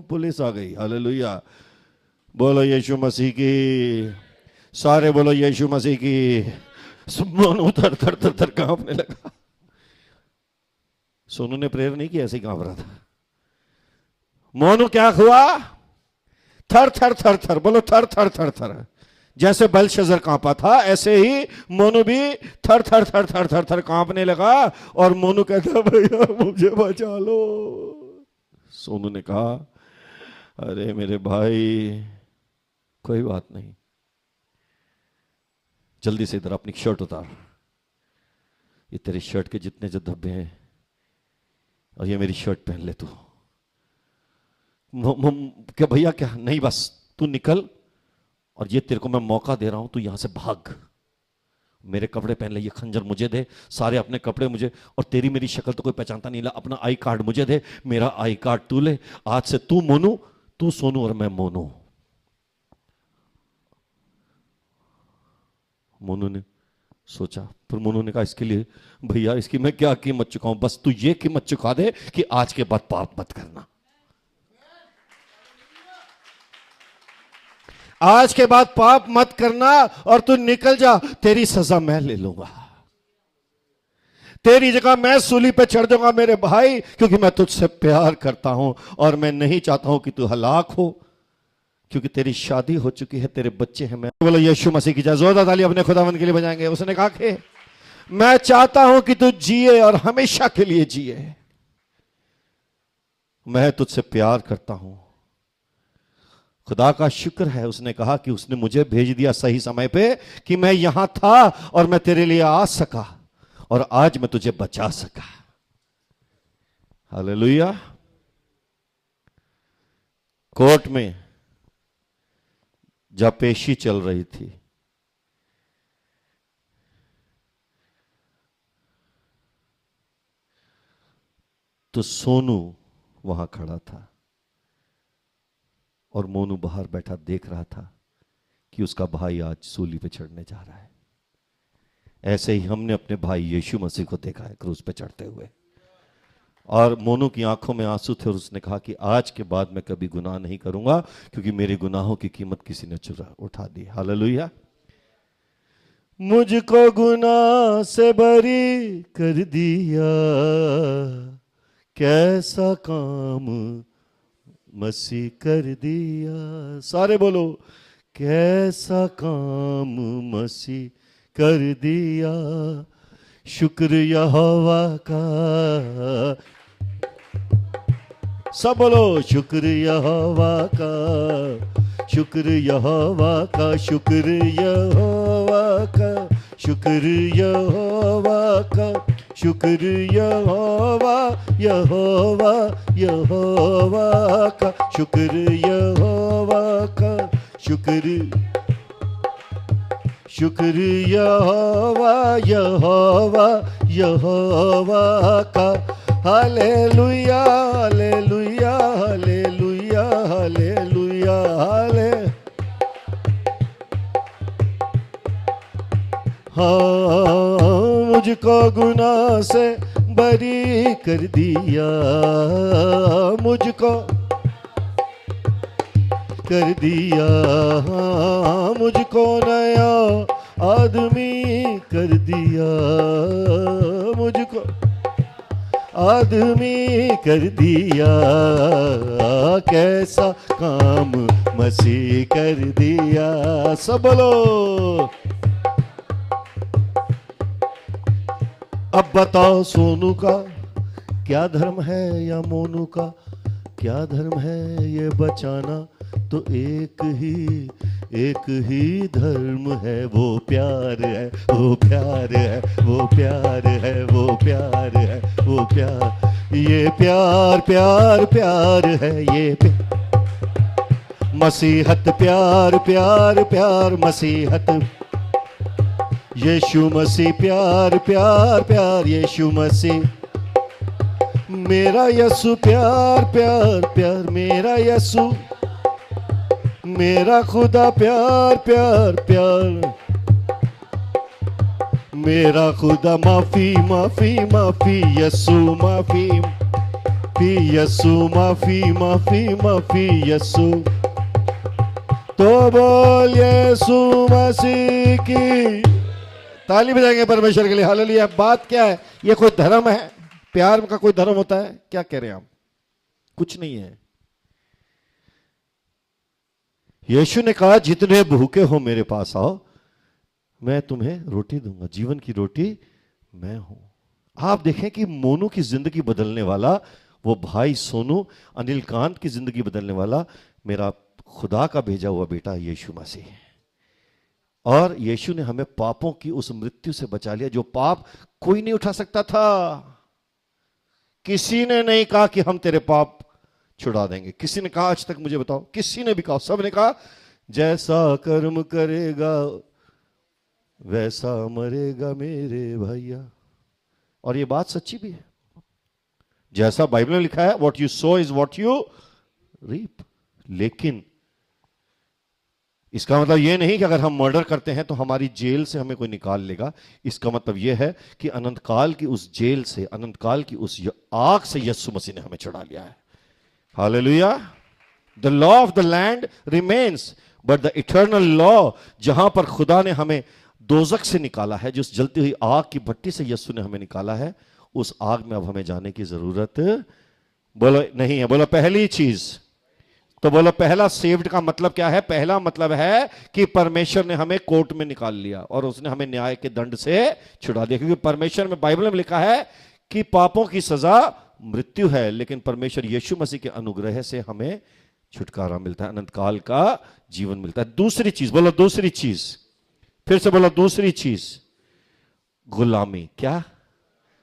पुलिस आ गई। हालेलुया, बोलो यीशु मसीह की, सारे बोलो यीशु मसीह की। मोनू थर थर थर थर कांपने लगा। सोनू ने प्रेयर नहीं किया, ऐसे ही कांप रहा था। मोनू क्या हुआ? थर थर थर थर, बोलो थर थर थर थर। जैसे बेलशस्सर कांपा था ऐसे ही मोनू भी थर थर थर थर थर थर कांपने लगा। और मोनू कहता भैया मुझे बचा लो। सोनू ने कहा अरे मेरे भाई कोई बात नहीं, जल्दी से इधर अपनी शर्ट उतार, ये तेरे शर्ट के जितने जो धब्बे हैं, और ये मेरी शर्ट पहन ले तू। क्या भैया क्या? नहीं बस तू निकल, और ये तेरे को मैं मौका दे रहा हूं, तू यहां से भाग, मेरे कपड़े पहन ले, ये खंजर मुझे दे, सारे अपने कपड़े मुझे, और तेरी मेरी शक्ल तो कोई पहचानता नहीं, ला अपना आई कार्ड मुझे दे, मेरा आई कार्ड तू ले। आज से तू मोनू, तू सोनू और मैं मोनू। मोनू ने सोचा, फिर मोनू ने कहा इसके लिए भैया इसकी मैं क्या कीमत चुकाऊं, बस तू ये कीमत चुका दे कि आज के बाद पाप मत करना, आज के बाद पाप मत करना और तू निकल जा, तेरी सजा मैं ले लूंगा, तेरी जगह मैं सूली पे चढ़ जाऊंगा मेरे भाई, क्योंकि मैं तुझसे प्यार करता हूं और मैं नहीं चाहता हूं कि तू हलाक हो, क्योंकि तेरी शादी हो चुकी है, तेरे बच्चे हैं। मैं बोलो यीशु मसीह की जय, जोरदार ताली अपने खुदावंद के लिए बजाएंगे। उसने कहा कि मैं चाहता हूं कि तू जिए और हमेशा के लिए जिए, मैं तुझसे प्यार करता हूं। खुदा का शुक्र है, उसने कहा कि उसने मुझे भेज दिया सही समय पे कि मैं यहां था और मैं तेरे लिए आ सका और आज मैं तुझे बचा सका। हालेलुया। कोर्ट में जब पेशी चल रही थी, तो सोनू वहां खड़ा था और मोनू बाहर बैठा देख रहा था कि उसका भाई आज सूली पे चढ़ने जा रहा है। ऐसे ही हमने अपने भाई यीशु मसीह को देखा है क्रूस पे चढ़ते हुए, और मोनू की आंखों में आंसू थे और उसने कहा कि आज के बाद मैं कभी गुनाह नहीं करूंगा, क्योंकि मेरे गुनाहों की कीमत किसी ने उठा दी। हालेलुया। मुझको गुनाह से बरी कर दिया, कैसा काम मसीह कर दिया। सारे बोलो, कैसा काम मसीह कर दिया, शुक्र यहोवा का। सब बोलो, शुक्र यहोवा का, शुक्र यहोवा का, शुक्र यहोवा का, शुक्र यहोवा का, शुक्र यहोवा, यहोवा यहोवा का, शुक्र यहोवा का, शुक्र यहोवा, यहोवा यहोवा का। हालेलुया हालेलुया हालेलुया हालेलुया हाले। हाँ, मुझको गुनाह से बरी कर दिया, मुझको कर दिया, हाँ, मुझको नया आदमी कर दिया, मुझको आदमी कर दिया, कैसा काम मसीह कर दिया। सब बोलो। अब बताओ सोनू का क्या धर्म है या मोनू का क्या धर्म है ये बचाना, तो एक ही धर्म है, वो प्यार है, वो प्यार है, वो प्यार है, वो प्यार है, वो प्यार, ये प्यार प्यार प्यार है, ये मसीहत प्यार प्यार प्यार मसीहत, यीशु मसीह प्यार प्यार प्यार यीशु मसीह, मेरा यीशु प्यार प्यार प्यार, मेरा यीशु, मेरा खुदा प्यार प्यार प्यार, मेरा खुदा माफी माफी माफी, यीशु माफी यीशु माफी माफी माफी यीशु। तो बोल यीशु मसीह की। ताली बजाएंगे परमेश्वर के लिए। हालेलुया। बात क्या है? ये कोई धर्म है? प्यार का कोई धर्म होता है? क्या कह रहे हैं आप? कुछ नहीं है। यीशु ने कहा जितने भूखे हो मेरे पास आओ, मैं तुम्हें रोटी दूंगा, जीवन की रोटी मैं हूं। आप देखें कि मोनू की जिंदगी बदलने वाला वो भाई सोनू, अनिल कांत की जिंदगी बदलने वाला मेरा खुदा का भेजा हुआ बेटा यीशु मसीह। और यीशु ने हमें पापों की उस मृत्यु से बचा लिया जो पाप कोई नहीं उठा सकता था। किसी ने नहीं कहा कि हम तेरे पाप छुड़ा देंगे। किसी ने कहा आज तक? मुझे बताओ, किसी ने भी कहा? सब ने कहा जैसा कर्म करेगा वैसा मरेगा मेरे भैया। और ये बात सच्ची भी है। जैसा बाइबल में लिखा है, what you sow is what you reap. लेकिन इसका मतलब ये नहीं कि अगर हम मर्डर करते हैं तो हमारी जेल से हमें कोई निकाल लेगा। इसका मतलब ये है कि अनंत काल की उस जेल से, अनंत काल की उस आग से यीशु मसीह ने हमें छुड़ा लिया है। Hallelujah. The law of the land remains, but the eternal law, जहां पर खुदा ने हमें दोजक से निकाला है, जिस जलती हुई आग की भट्टी से यीशु ने हमें निकाला है, उस आग में अब हमें जाने की जरूरत बोलो नहीं है। बोलो पहली चीज, तो बोलो पहला सेव्ड का मतलब क्या है? पहला मतलब है कि परमेश्वर ने हमें कोर्ट में निकाल लिया और उसने हमें न्याय के दंड से छुड़ा दिया। क्योंकि परमेश्वर में, बाइबल में लिखा है कि पापों की सजा मृत्यु है, लेकिन परमेश्वर यीशु मसीह के अनुग्रह से हमें छुटकारा मिलता है, अनंत काल का जीवन मिलता है। दूसरी चीज, बोलो दूसरी चीज, फिर से बोलो दूसरी चीज, गुलामी। क्या?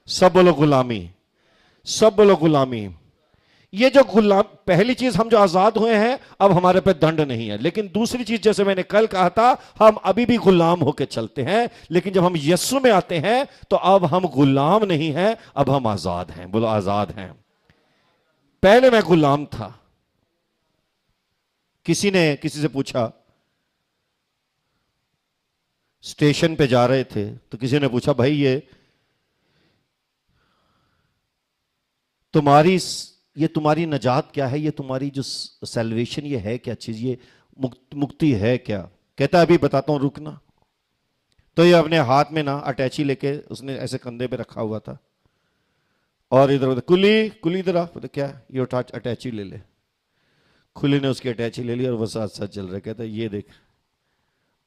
सब बोलो गुलामी, सब बोलो गुलामी। ये जो गुलाम, पहली चीज हम जो आजाद हुए हैं, अब हमारे पे दंड नहीं है। लेकिन दूसरी चीज, जैसे मैंने कल कहा था, हम अभी भी गुलाम होकर चलते हैं, लेकिन जब हम यीशु में आते हैं तो अब हम गुलाम नहीं हैं, अब हम आजाद हैं। बोलो आजाद हैं। पहले मैं गुलाम था। किसी ने किसी से पूछा, स्टेशन पे जा रहे थे तो किसी ने पूछा, भाई ये तुम्हारी नजात क्या है? ये तुम्हारी जो सैल्वेशन ये है क्या चीज? ये मुक्ति है क्या? कहता है अभी बताता हूं, रुकना। तो ये अपने हाथ में ना अटैची लेके उसने ऐसे कंधे पे रखा हुआ था और इधर उधर, कुली कुली इधर आ। क्या? ये उठा अटैची ले ले। कुली ने उसकी अटैची ले ली और वो साथ साथ चल रहे। कहता है ये देख,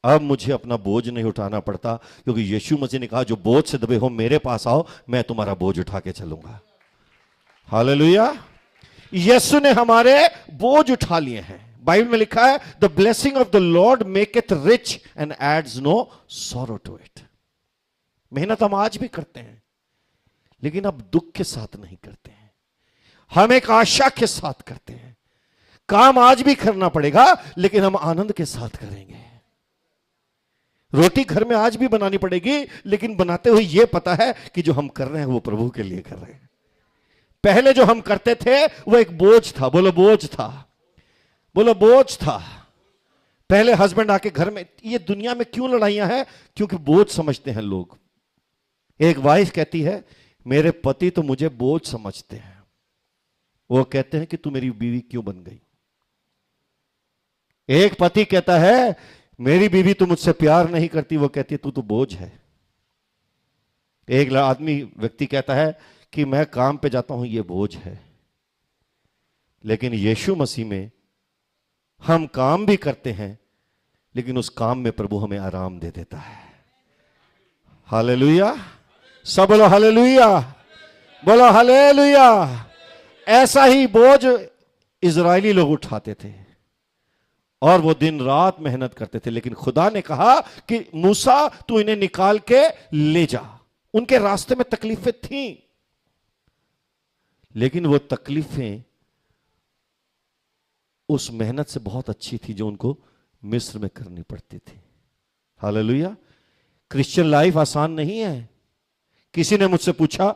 अब मुझे अपना बोझ नहीं उठाना पड़ता, क्योंकि यीशु मसीह ने कहा जो बोझ से दबे हो मेरे पास आओ, मैं तुम्हारा बोझ उठा के चलूंगा। हालेलुया। यीशु ने हमारे बोझ उठा लिए हैं। बाइबल में लिखा है, the blessing of the Lord मेकeth rich and adds no sorrow to it. मेहनत हम आज भी करते हैं, लेकिन अब दुख के साथ नहीं करते हैं, हम एक आशा के साथ करते हैं। काम आज भी करना पड़ेगा, लेकिन हम आनंद के साथ करेंगे। रोटी घर में आज भी बनानी पड़ेगी, लेकिन बनाते हुए यह पता है कि जो हम कर रहे हैं वो प्रभु के लिए कर रहे हैं। पहले जो हम करते थे वो एक बोझ था। बोलो बोझ था, बोलो बोझ था। पहले हस्बैंड आके घर में, ये दुनिया में क्यों लड़ाइयां हैं? क्योंकि बोझ समझते हैं लोग। एक वाइफ कहती है, मेरे पति तो मुझे बोझ समझते हैं। वो कहते हैं कि तू मेरी बीवी क्यों बन गई। एक पति कहता है, मेरी बीवी तो मुझसे प्यार नहीं करती, वो कहती है तू तो बोझ है। एक आदमी व्यक्ति कहता है कि मैं काम पे जाता हूं, ये बोझ है। लेकिन यीशु मसीह में हम काम भी करते हैं, लेकिन उस काम में प्रभु हमें आराम दे देता है। हालेलुया। सब बोलो हालेलुया, बोलो हालेलुया। ऐसा ही बोझ इजरायली लोग उठाते थे और वो दिन रात मेहनत करते थे, लेकिन खुदा ने कहा कि मूसा तू इन्हें निकाल के ले जा। उनके रास्ते में तकलीफें थीं, लेकिन वो तकलीफें उस मेहनत से बहुत अच्छी थी जो उनको मिस्र में करनी पड़ती थी। हालेलुया। क्रिश्चियन लाइफ आसान नहीं है। किसी ने मुझसे पूछा,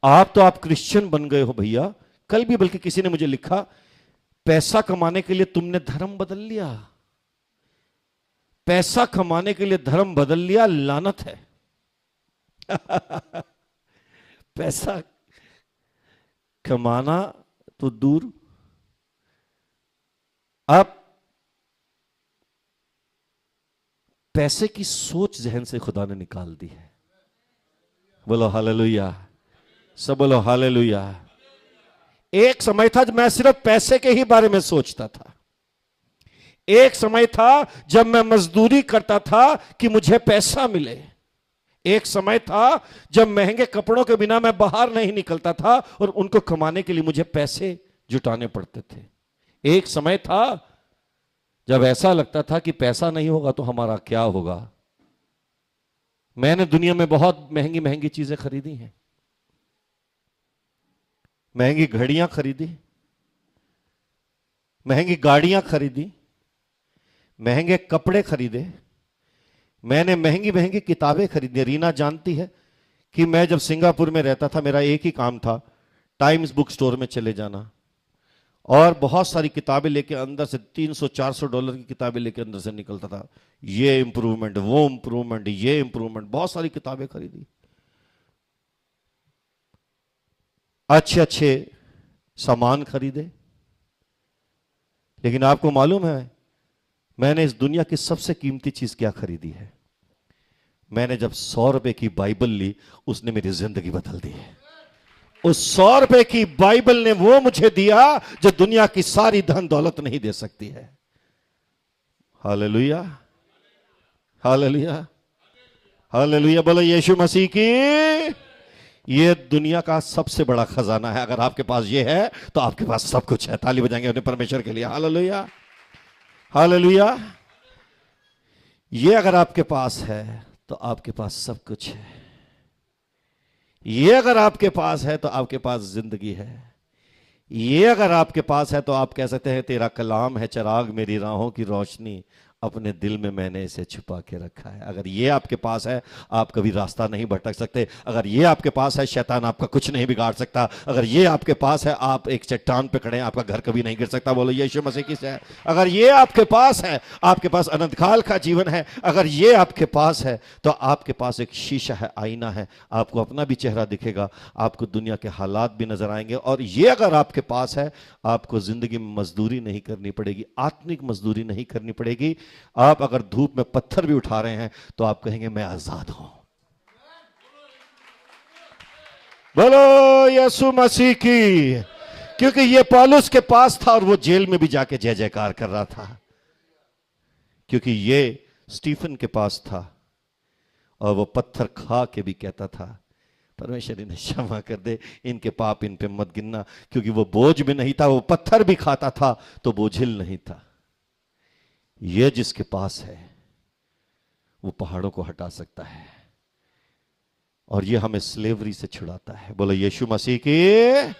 आप क्रिश्चियन बन गए हो भैया, कल भी बल्कि किसी ने मुझे लिखा, पैसा कमाने के लिए तुमने धर्म बदल लिया। पैसा कमाने के लिए धर्म बदल लिया, लानत है। पैसा कमाना तो दूर, अब पैसे की सोच जहन से खुदा ने निकाल दी है। बोलो हालेलुया, सब बोलो हालेलुया। एक समय था जब मैं सिर्फ पैसे के ही बारे में सोचता था। एक समय था जब मैं मजदूरी करता था कि मुझे पैसा मिले। एक समय था जब महंगे कपड़ों के बिना मैं बाहर नहीं निकलता था और उनको कमाने के लिए मुझे पैसे जुटाने पड़ते थे। एक समय था जब ऐसा लगता था कि पैसा नहीं होगा तो हमारा क्या होगा। मैंने दुनिया में बहुत महंगी महंगी चीजें खरीदी हैं। महंगी घड़ियां खरीदी, महंगी गाड़ियां खरीदी, महंगे कपड़े खरीदे, मैंने महंगी महंगी किताबें खरीदी। रीना जानती है कि मैं जब सिंगापुर में रहता था, मेरा एक ही काम था, टाइम्स बुक स्टोर में चले जाना और बहुत सारी किताबें लेके अंदर से $300-400 की किताबें लेके अंदर से निकलता था। ये इंप्रूवमेंट, वो इंप्रूवमेंट, ये इंप्रूवमेंट, बहुत सारी किताबें खरीदी, अच्छे अच्छे सामान खरीदे। लेकिन आपको मालूम है मैंने इस दुनिया की सबसे कीमती चीज क्या खरीदी है? मैंने जब 100 रुपए की बाइबल ली, उसने मेरी जिंदगी बदल दी है। उस 100 रुपए की बाइबल ने वो मुझे दिया जो दुनिया की सारी धन दौलत नहीं दे सकती है। Hallelujah, hallelujah, hallelujah. बोलो यीशु मसीह की। ये दुनिया का सबसे बड़ा खजाना है। अगर आपके पास ये है तो आपके पास सब कुछ है। ताली बजाएंगे अपने परमेश्वर के लिए। Hallelujah, hallelujah. ये अगर आपके पास है तो आपके पास सब कुछ है। ये अगर आपके पास है तो आपके पास जिंदगी है। ये अगर आपके पास है तो आप कह सकते हैं तेरा कलाम है चिराग मेरी राहों की रोशनी, अपने दिल में मैंने इसे छुपा के रखा है। अगर ये आपके पास है आप कभी रास्ता नहीं भटक सकते। अगर ये आपके पास है शैतान आपका कुछ नहीं बिगाड़ सकता। अगर ये आपके पास है आप एक चट्टान पे खड़े हैं, आपका घर कभी नहीं गिर सकता। बोलो यीशु मसीह की है। अगर ये आपके पास है, आपके पास अनंत काल का जीवन है। अगर ये आपके पास है तो आपके पास एक शीशा है, आईना है। आपको अपना भी चेहरा दिखेगा, आपको दुनिया के हालात भी नजर आएंगे। और ये अगर आपके पास है आपको जिंदगी में मजदूरी नहीं करनी पड़ेगी, आत्मिक मजदूरी नहीं करनी पड़ेगी। आप अगर धूप में पत्थर भी उठा रहे हैं तो आप कहेंगे मैं आजाद हूं। बोलो यीशु मसीह की। क्योंकि ये पौलुस के पास था और वो जेल में भी जाके जय जयकार कर रहा था। क्योंकि ये स्टीफन के पास था और वो पत्थर खा के भी कहता था परमेश्वर इन्हें क्षमा कर दे, इनके पाप इन पे मत गिनना। क्योंकि वो बोझ भी नहीं था, वो पत्थर भी खाता था तो बोझिल नहीं था। ये जिसके पास है वो पहाड़ों को हटा सकता है और ये हमें स्लेवरी से छुड़ाता है। बोलो यीशु मसीह की।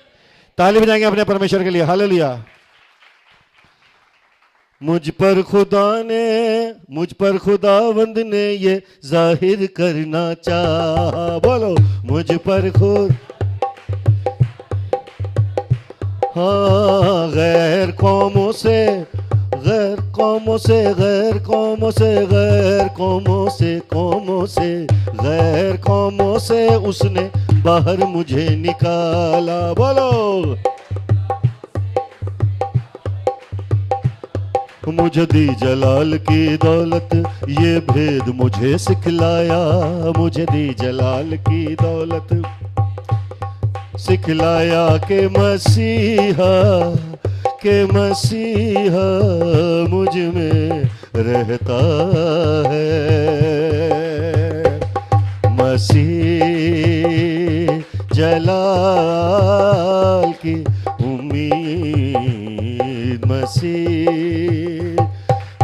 ताली बजाएंगे अपने परमेश्वर के लिए। हालेलुया। मुझ पर खुदावंद ने ये जाहिर करना चाहा। बोलो मुझ पर खुद, हाँ, गैर कौमों से उसने बाहर मुझे निकाला। बोलो मुझे दी जलाल की दौलत, ये भेद मुझे सिखलाया। मुझे दी जलाल की दौलत सिखलाया के मसीहा मुझ में रहता है। मसीह जलाल की उम्मीद, मसीह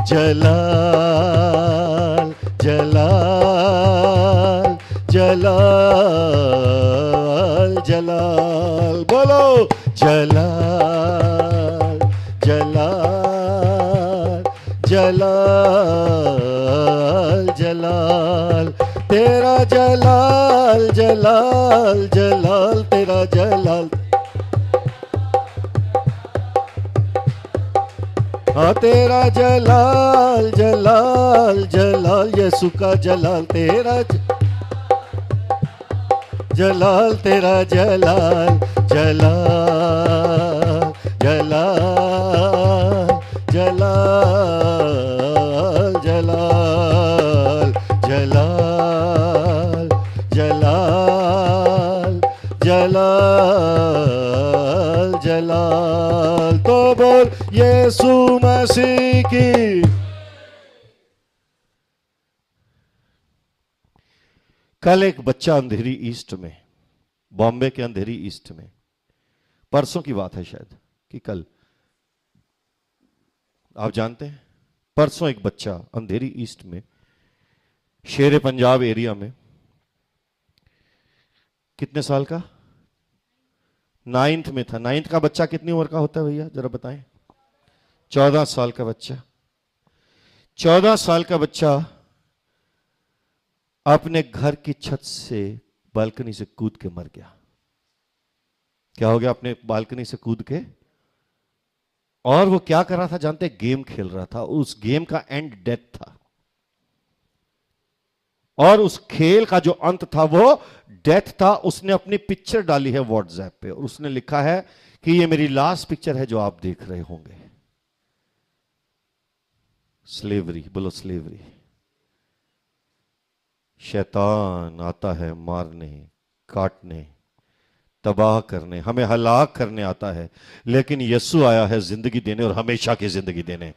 जलाल जलाल जलाल जलाल। बोलो जलाल जलाल जलाल जलाल। तेरा जलाल जलाल जलाल, तेरा जलाल, हाँ तेरा जलाल जलाल जलाल। यीशु का जलाल, तेरा जलाल, तेरा जलाल जलाल जलाल जलाल जलाल जलाल जलाल जलाल जलाल। तो बोल यीशु मसीह की। कल एक बच्चा अंधेरी ईस्ट में, बॉम्बे के अंधेरी ईस्ट में, परसों की बात है शायद कि कल, आप जानते हैं परसों एक बच्चा अंधेरी ईस्ट में शेरे पंजाब एरिया में, कितने साल का, 9th में था। 9th का बच्चा कितनी उम्र का होता है भैया जरा बताएं? 14 साल का बच्चा। 14 साल का बच्चा अपने घर की छत से, बालकनी से कूद के मर गया। क्या हो गया? अपने बालकनी से कूद के और वो क्या कर रहा था जानते, गेम खेल रहा था। उस गेम का एंड डेथ था, और उस खेल का जो अंत था वो डेथ था। उसने अपनी पिक्चर डाली है व्हाट्सएप पे, और उसने लिखा है कि ये मेरी लास्ट पिक्चर है जो आप देख रहे होंगे। स्लेवरी, बोलो स्लेवरी। शैतान आता है मारने, काटने, तबाह करने, हमें हलाक करने आता है, लेकिन यीशु आया है जिंदगी देने, और हमेशा की जिंदगी देने।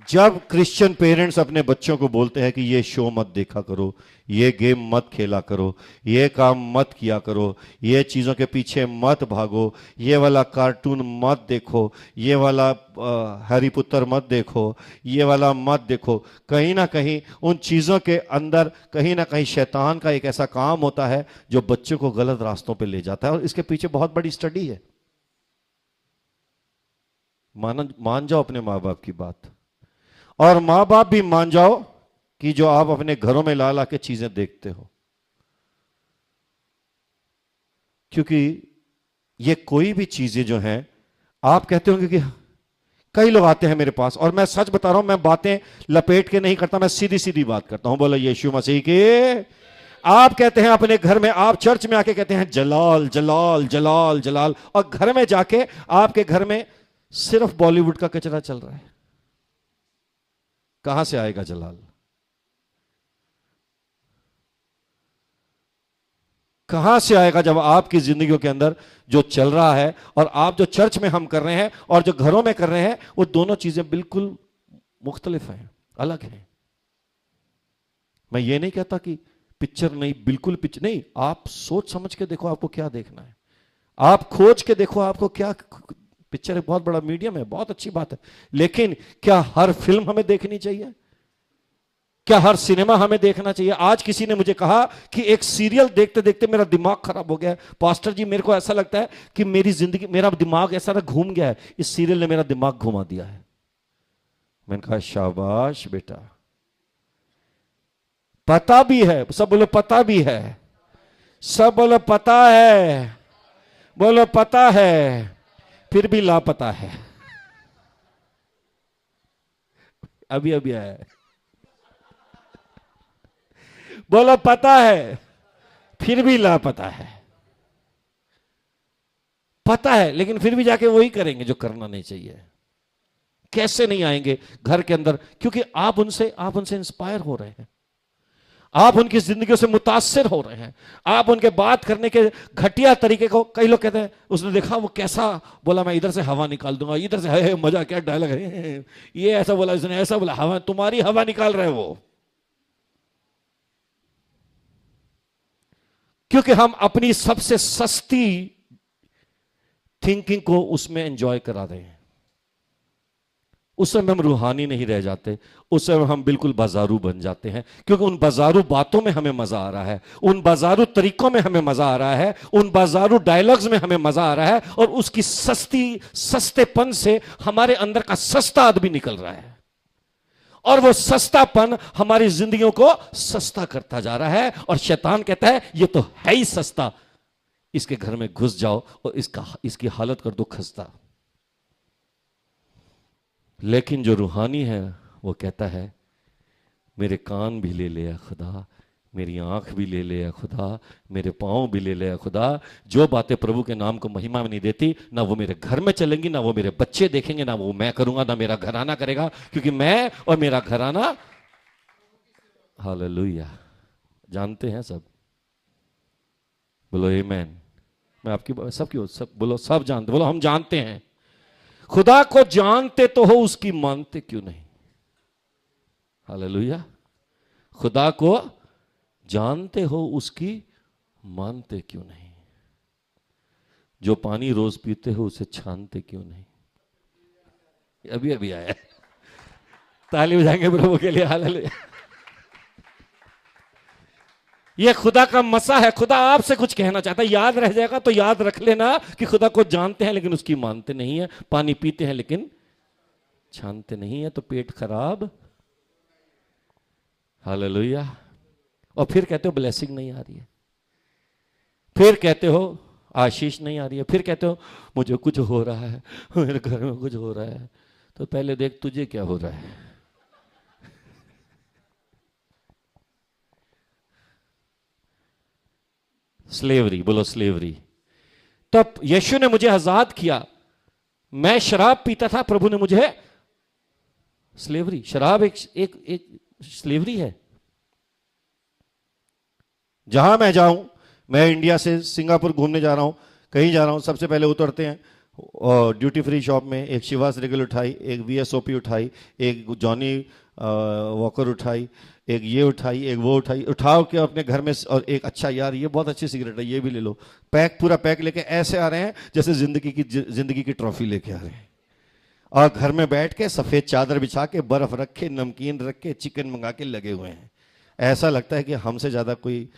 जब क्रिश्चियन पेरेंट्स अपने बच्चों को बोलते हैं कि ये शो मत देखा करो, ये गेम मत खेला करो, ये काम मत किया करो, ये चीज़ों के पीछे मत भागो, ये वाला कार्टून मत देखो, ये वाला हैरी पुत्र मत देखो, ये वाला मत देखो, कहीं ना कहीं उन चीज़ों के अंदर कहीं ना कहीं शैतान का एक ऐसा काम होता है जो बच्चों को गलत रास्तों पे ले जाता है। और इसके पीछे बहुत बड़ी स्टडी है। मान जाओ अपने माँ बाप की बात, और मां बाप भी मान जाओ कि जो आप अपने घरों में ला ला के चीजें देखते हो, क्योंकि ये कोई भी चीजें जो हैं, आप कहते होंगे कि कई लोग आते हैं मेरे पास, और मैं सच बता रहा हूं, मैं बातें लपेट के नहीं करता, मैं सीधी सीधी बात करता हूं। बोलो यीशु मसीह के। आप कहते हैं अपने घर में, आप चर्च में आके कहते हैं जलाल जलाल जलाल जलाल, और घर में जाके आपके घर में सिर्फ बॉलीवुड का कचरा चल रहा है। कहां से आएगा जलाल? कहां से आएगा जब आपकी जिंदगियों के अंदर जो चल रहा है और आप जो चर्च में हम कर रहे हैं और जो घरों में कर रहे हैं, वो दोनों चीजें बिल्कुल मुख्तलिफ हैं, अलग हैं। मैं ये नहीं कहता कि पिक्चर नहीं, बिल्कुल पिक्चर नहीं। आप सोच समझ के देखो आपको क्या देखना है, आप खोज के देखो आपको क्या। पिक्चर एक बहुत बड़ा मीडियम है, बहुत अच्छी बात है, लेकिन क्या हर फिल्म हमें देखनी चाहिए? क्या हर सिनेमा हमें देखना चाहिए? आज किसी ने मुझे कहा कि एक सीरियल देखते देखते मेरा दिमाग खराब हो गया है पास्टर जी, मेरे को ऐसा लगता है कि मेरी जिंदगी, मेरा दिमाग ऐसा ना घूम गया है, इस सीरियल ने मेरा दिमाग घुमा दिया है। मैंने कहा शाबाश बेटा, पता भी है, सब बोलो पता भी है, सब बोलो पता है, बोलो पता है, फिर भी लापता है। अभी अभी आया है। बोलो पता है, फिर भी लापता है। पता है लेकिन फिर भी जाके वही करेंगे जो करना नहीं चाहिए। कैसे नहीं आएंगे घर के अंदर? क्योंकि आप उनसे इंस्पायर हो रहे हैं, आप उनकी जिंदगी से मुतासिर हो रहे हैं, आप उनके बात करने के घटिया तरीके को, कई लोग कहते हैं उसने देखा वो कैसा बोला, मैं इधर से हवा निकाल दूंगा, इधर से है मजा, क्या डायलॉग है, ये ऐसा बोला, इसने ऐसा बोला, हवा, तुम्हारी हवा निकाल रहे वो। क्योंकि हम अपनी सबसे सस्ती थिंकिंग को उसमें एंजॉय करा रहे हैं। उस समय हम रूहानी नहीं रह जाते, उस समय हम बिल्कुल बाजारू बन जाते हैं, क्योंकि उन बाजारू बातों में हमें मजा आ रहा है, उन बाजारू तरीकों में हमें मजा आ रहा है, उन बाजारू डायलॉग्स में हमें मजा आ रहा है, और उसकी सस्तेपन से हमारे अंदर का सस्ता आदमी निकल रहा है, और वो सस्तापन हमारी जिंदगियों को सस्ता करता जा रहा है। और शैतान कहता है ये तो है ही सस्ता, इसके घर में घुस जाओ और इसकी हालत कर दो खस्ता। लेकिन जो रूहानी है वो कहता है मेरे कान भी ले ले खुदा, मेरी आंख भी ले ले खुदा, मेरे पांव भी ले ले खुदा। जो बातें प्रभु के नाम को महिमा में नहीं देती, ना वो मेरे घर में चलेंगी, ना वो मेरे बच्चे देखेंगे, ना वो मैं करूंगा, ना मेरा घराना करेगा, क्योंकि मैं और मेरा घराना, हालेलुया, जानते हैं सब। बोलो आमीन। मैं आपकी सबकी सब बोलो, सब जानते, बोलो हम जानते हैं। खुदा को जानते तो हो, उसकी मानते क्यों नहीं? हालेलुया। खुदा को जानते हो, उसकी मानते क्यों नहीं? जो पानी रोज पीते हो उसे छानते क्यों नहीं? अभी अभी आया, ताली बजाएंगे प्रभु के लिए। हालेलुया। ये खुदा का मसा है, खुदा आपसे कुछ कहना चाहता है। याद रह जाएगा तो याद रख लेना कि खुदा को जानते हैं लेकिन उसकी मानते नहीं है, पानी पीते हैं लेकिन छानते नहीं है, तो पेट खराब। हालेलुया। और फिर कहते हो ब्लेसिंग नहीं आ रही है, फिर कहते हो आशीष नहीं आ रही है, फिर कहते हो मुझे कुछ हो रहा है, मेरे घर में कुछ हो रहा है। तो पहले देख तुझे क्या हो रहा है। स्लेवरी, बोलो स्लेवरी। तब यीशु ने मुझे आजाद किया। मैं शराब पीता था, प्रभु ने मुझे स्लेवरी, शराब एक स्लेवरी है। जहां मैं जाऊं, मैं इंडिया से सिंगापुर घूमने जा रहा हूं, कहीं जा रहा हूं, सबसे पहले उतरते हैं और ड्यूटी फ्री शॉप में एक शिवास रेगल उठाई, एक VSOP उठाई, एक जॉनी वॉकर उठाई, एक ये उठाई, एक वो उठाई, उठाओ के अपने घर में, और एक अच्छा यार ये बहुत अच्छी सिगरेट है, ये भी ले लो। पैक, पूरा पैक लेके ऐसे आ रहे हैं जैसे जिंदगी की ट्रॉफी लेके आ रहे हैं। और घर में बैठ के सफेद चादर बिछा के, बर्फ रखे, नमकीन रख के, चिकन मंगा के लगे हुए हैं। ऐसा लगता है कि हमसे ज्यादा कोई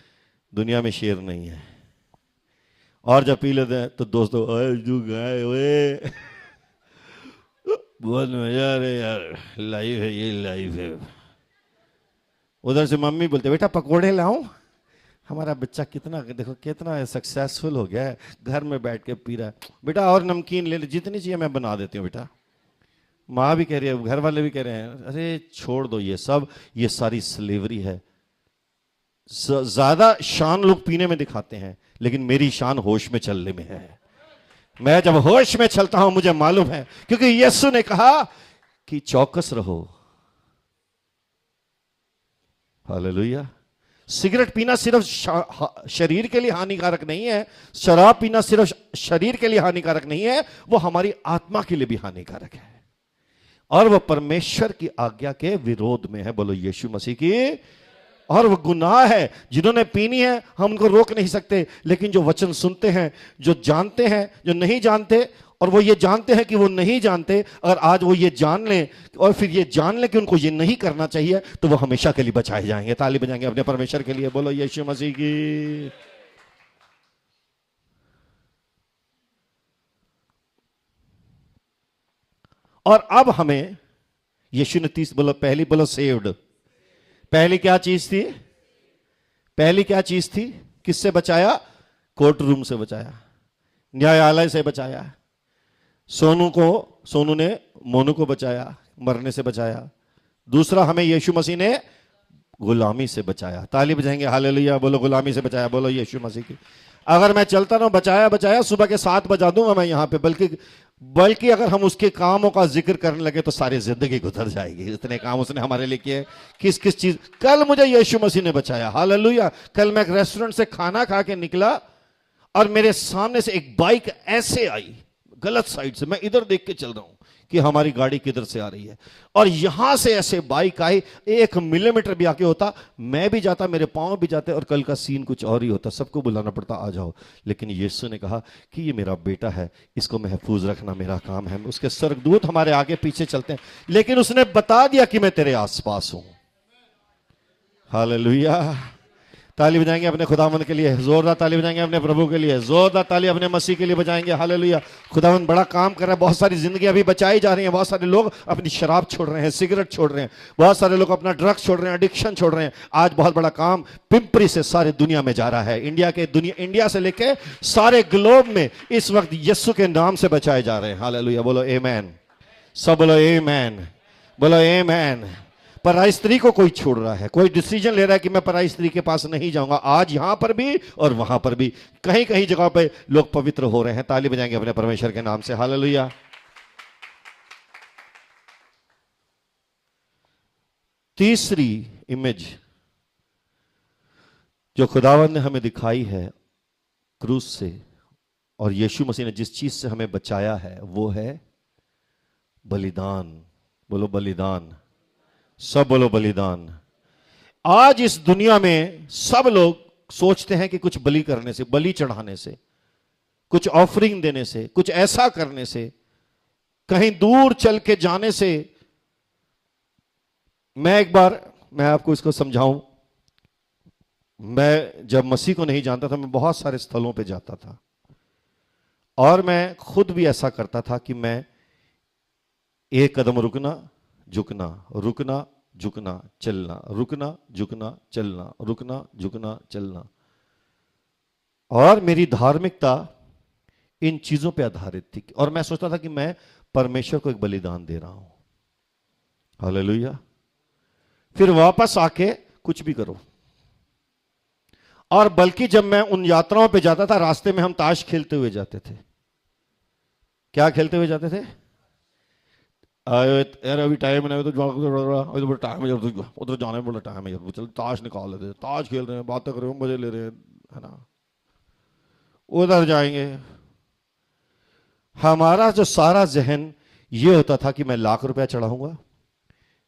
दुनिया में शेर नहीं है। और जब पी लेते हैं तो दोस्तों, ओए बहुत मजा आ रहा है यार, लाइफ है ये, लाइफ है। उधर से मम्मी बोलते बेटा पकोड़े लाऊं, हमारा बच्चा कितना, देखो कितना सक्सेसफुल हो गया है, घर में बैठ के पी रहा है। बेटा और नमकीन ले ले, जितनी चाहिए मैं बना देती हूँ बेटा। माँ भी कह रही है, घर वाले भी कह रहे हैं, अरे छोड़ दो ये सब, ये सारी स्लेवरी है। ज्यादा शान लोग पीने में दिखाते हैं, लेकिन मेरी शान होश में चलने में है। मैं जब होश में चलता हूं मुझे मालूम है, क्योंकि यीशु ने कहा कि चौकस रहो। हालेलुया। सिगरेट पीना सिर्फ शरीर के लिए हानिकारक नहीं है, शराब पीना सिर्फ शरीर के लिए हानिकारक नहीं है, वो हमारी आत्मा के लिए भी हानिकारक है, और वो परमेश्वर की आज्ञा के विरोध में है। बोलो यीशु मसीह की। और वो गुनाह है, जिन्होंने पीनी है हम उनको रोक नहीं सकते, लेकिन जो वचन सुनते हैं, जो जानते हैं, जो नहीं जानते, और वो ये जानते हैं कि वो नहीं जानते, अगर आज वो ये जान लें और फिर ये जान लें कि उनको ये नहीं करना चाहिए, तो वो हमेशा के लिए बचाए जाएंगे। ताली बजाएंगे अपने परमेश्वर के लिए। बोलो यीशु मसीह की। और अब हमें यीशु ने 30 बोलो, पहली बोलो सेव्ड। पहली क्या चीज थी? पहली क्या चीज थी? किससे बचाया? कोर्ट रूम से बचाया, न्यायालय से बचाया। सोनू ने मोनू को बचाया, मरने से बचाया। दूसरा, हमें यीशु मसीह ने गुलामी से बचाया। ताली बजाएंगे हालेलुया। बोलो गुलामी से बचाया। बोलो यीशु मसीह की। अगर मैं चलता ना बचाया, सुबह के 7 बजा दूंगा मैं यहां पे, बल्कि अगर हम उसके कामों का जिक्र करने लगे तो सारी जिंदगी गुजर जाएगी। इतने काम उसने हमारे लिए किए। किस किस चीज। कल मुझे यीशु मसीह ने बचाया। हालेलुया। कल मैं एक रेस्टोरेंट से खाना खा के निकला और मेरे सामने से एक बाइक ऐसे आई गलत साइड से, मैं इधर देख के चल रहा हूं कि हमारी गाड़ी किधर से आ रही है, और यहां से ऐसे बाइक आई, 1 मिलीमीटर भी आके होता मैं भी जाता, मेरे पांव भी जाते, और कल का सीन कुछ और ही होता। सबको बुलाना पड़ता, आ जाओ। लेकिन यीशु ने कहा कि ये मेरा बेटा है, इसको महफूज रखना मेरा काम है। उसके स्वर्गदूत हमारे आगे पीछे चलते हैं, लेकिन उसने बता दिया कि मैं तेरे आसपास हूं। हालेलुया। ताली बजाएंगे अपने खुदावंद के लिए, जोरदार ताली बजाएंगे अपने प्रभु के लिए, जोरदार ताली अपने मसीह के लिए बजाएंगे। हालेलुया। खुदावंद बड़ा काम कर रहा है। बहुत सारी जिंदगी अभी बचाई जा रही है। बहुत सारे लोग अपनी शराब छोड़ रहे हैं, सिगरेट छोड़ रहे हैं, बहुत सारे लोग अपना ड्रग्स छोड़ रहे हैं, एडिक्शन छोड़ रहे हैं। आज बहुत बड़ा काम पिंपरी से सारे दुनिया में जा रहा है। इंडिया से लेके सारे ग्लोब में इस वक्त यीशु के नाम से बचाए जा रहे हैं। हालेलुया। बोलो आमेन। सब बोलो आमेन। बोलो आमेन। पराई स्त्री को कोई छोड़ रहा है, कोई डिसीजन ले रहा है कि मैं पराई स्त्री के पास नहीं जाऊंगा। आज यहां पर भी और वहां पर भी कहीं कहीं जगह पे लोग पवित्र हो रहे हैं। ताली बजाएंगे अपने परमेश्वर के नाम से। हालेलुया। तीसरी इमेज जो खुदावंद ने हमें दिखाई है क्रूस से, और यीशु मसीह ने जिस चीज से हमें बचाया है, वो है बलिदान। बोलो बलिदान। सब बोलो बलिदान। आज इस दुनिया में सब लोग सोचते हैं कि कुछ बलि करने से, बलि चढ़ाने से, कुछ ऑफरिंग देने से, कुछ ऐसा करने से, कहीं दूर चल के जाने से। मैं आपको इसको समझाऊं। मैं जब मसीह को नहीं जानता था, मैं बहुत सारे स्थलों पे जाता था, और मैं खुद भी ऐसा करता था कि मैं एक कदम रुकना झुकना, रुकना झुकना चलना, रुकना झुकना चलना, रुकना झुकना चलना। और मेरी धार्मिकता इन चीजों पे आधारित थी। और मैं सोचता था कि मैं परमेश्वर को एक बलिदान दे रहा हूं। हालेलुया। फिर वापस आके कुछ भी करो। और बल्कि जब मैं उन यात्राओं पे जाता था, रास्ते में हम ताश खेलते हुए जाते थे। क्या खेलते हुए जाते थे? यार अभी टाइम है, तो अभी तो टाइम है, उधर जाने में बड़ा टाइम है, चल ताश निकाल लेते, ताश खेल रहे हैं, बातें कर रहे हैं, मजे ले रहे हैं, है ना, उधर जाएंगे। हमारा जो सारा जहन ये होता था कि मैं ₹1,00,000 चढ़ाऊंगा,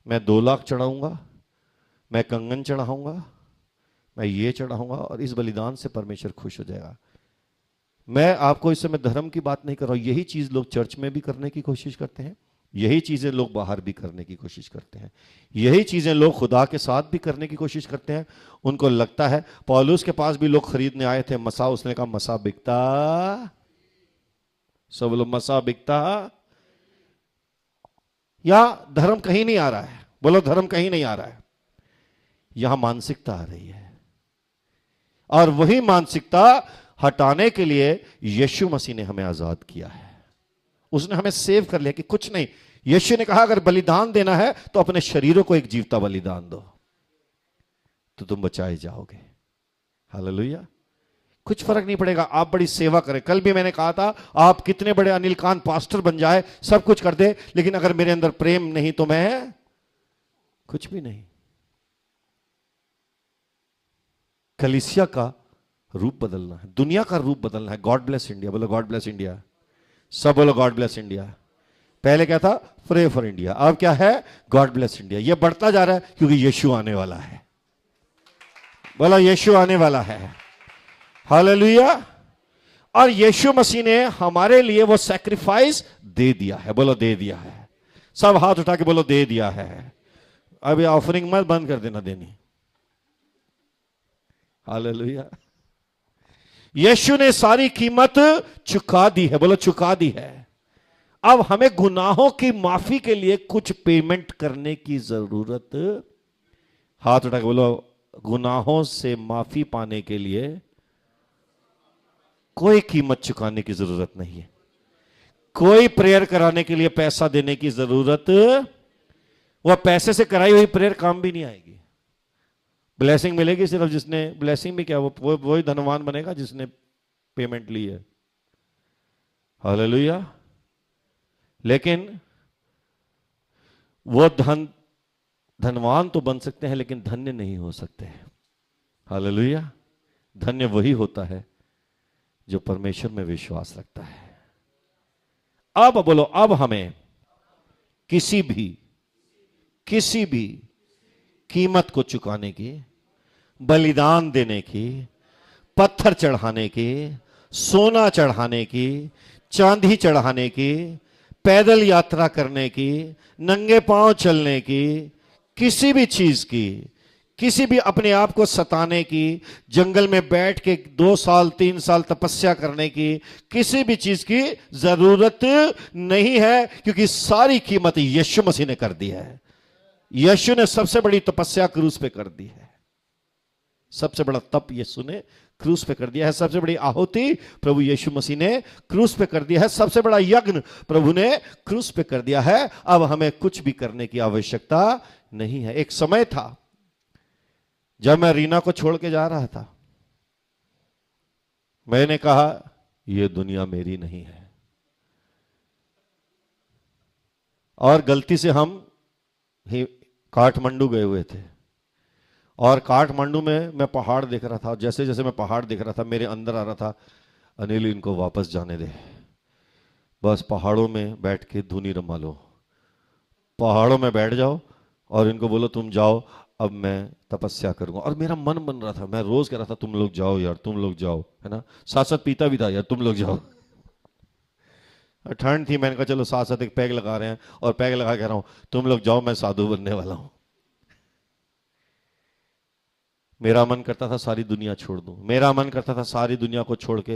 मैं 2 लाख चढ़ाऊंगा, मैं कंगन चढ़ाऊंगा, मैं ये चढ़ाऊंगा, और इस बलिदान से परमेश्वर खुश हो जाएगा। मैं आपको इस समय धर्म की बात नहीं कर रहा हूं। यही चीज लोग चर्च में भी करने की कोशिश करते हैं, यही चीजें लोग बाहर भी करने की कोशिश करते हैं, यही चीजें लोग खुदा के साथ भी करने की कोशिश करते हैं। उनको लगता है, पौलुस के पास भी लोग खरीदने आए थे मसा, उसने कहा मसा बिकता, सब बोलो मसा बिकता। या धर्म कहीं नहीं आ रहा है, बोलो धर्म कहीं नहीं आ रहा है, यहां मानसिकता आ रही है। और वही मानसिकता हटाने के लिए यीशु मसीह ने हमें आजाद किया है। उसने हमें सेव कर लिया कि कुछ नहीं। यीशु ने कहा अगर बलिदान देना है तो अपने शरीरों को एक जीवता बलिदान दो, तो तुम बचाए जाओगे। हालेलुया। कुछ फर्क नहीं पड़ेगा, आप बड़ी सेवा करें। कल भी मैंने कहा था, आप कितने बड़े अनिल खान पास्टर बन जाए, सब कुछ कर दे, लेकिन अगर मेरे अंदर प्रेम नहीं तो मैं कुछ भी नहीं। कलीसिया का रूप बदलना है, दुनिया का रूप बदलना है। गॉड ब्लेस इंडिया, बोलो गॉड ब्लेस इंडिया, सब बोलो गॉड ब्लेस इंडिया। पहले क्या था? प्रे फॉर इंडिया, अब क्या है? God bless India. यह बढ़ता जा रहा है क्योंकि यीशु आने वाला है। बोला यीशु आने वाला है। हालेलुया। और यीशु मसीह ने हमारे लिए वो सैक्रिफाइस दे दिया है, बोलो दे दिया है। सब हाथ उठा के बोलो दे दिया है। अभी ऑफरिंग मत बंद कर देना देनी। हालेलुया। यीशु ने सारी कीमत चुका दी है, बोलो चुका दी है। अब हमें गुनाहों की माफी के लिए कुछ पेमेंट करने की जरूरत, हाथ उठा के बोलो, गुनाहों से माफी पाने के लिए कोई कीमत चुकाने की जरूरत नहीं है। कोई प्रेयर कराने के लिए पैसा देने की जरूरत, वह पैसे से कराई हुई प्रेयर काम भी नहीं आएगी। ब्लेसिंग मिलेगी सिर्फ जिसने, ब्लेसिंग भी क्या, वही धनवान बनेगा जिसने पेमेंट ली है। हालेलुया। लेकिन वो धनवान तो बन सकते हैं लेकिन धन्य नहीं हो सकते। हालेलुया। धन्य वही होता है जो परमेश्वर में विश्वास रखता है। अब बोलो, अब हमें किसी भी कीमत को चुकाने की, बलिदान देने की, पत्थर चढ़ाने की, सोना चढ़ाने की, चांदी चढ़ाने की, पैदल यात्रा करने की, नंगे पांव चलने की, किसी भी चीज की, किसी भी अपने आप को सताने की, जंगल में बैठ के 2 साल 3 साल तपस्या करने की, किसी भी चीज की जरूरत नहीं है, क्योंकि सारी कीमत यीशु मसीह ने कर दी है। यीशु ने सबसे बड़ी तपस्या क्रूस पे कर दी है। सबसे बड़ा तप यीशु ने क्रूस पे कर दिया है। सबसे बड़ी आहुति प्रभु यीशु मसीह ने क्रूस पे कर दिया है। सबसे बड़ा यज्ञ प्रभु ने क्रूस पे कर दिया है। अब हमें कुछ भी करने की आवश्यकता नहीं है। एक समय था जब मैं रीना को छोड़ के जा रहा था, मैंने कहा यह दुनिया मेरी नहीं है। और गलती से हम काठमांडू गए हुए थे, और काठमांडू में मैं पहाड़ देख रहा था। जैसे जैसे मैं पहाड़ देख रहा था, मेरे अंदर आ रहा था, अनिल इनको वापस जाने दे, बस पहाड़ों में बैठ के धुनी रमा लो, पहाड़ों में बैठ जाओ और इनको बोलो तुम जाओ, अब मैं तपस्या करूंगा। और मेरा मन बन रहा था, मैं रोज कह रहा था तुम लोग जाओ यार, तुम लोग जाओ, है ना, साथ साथ पीता भी था यार, तुम लोग जाओ। ठंड थी, मैंने कहा चलो साथ साथ एक पैग लगा रहे हैं, और पैग लगा कह रहा हूं तुम लोग जाओ, मैं साधु बनने वाला हूं। मेरा मन करता था सारी दुनिया छोड़ दूं, मेरा मन करता था सारी दुनिया को छोड़ के,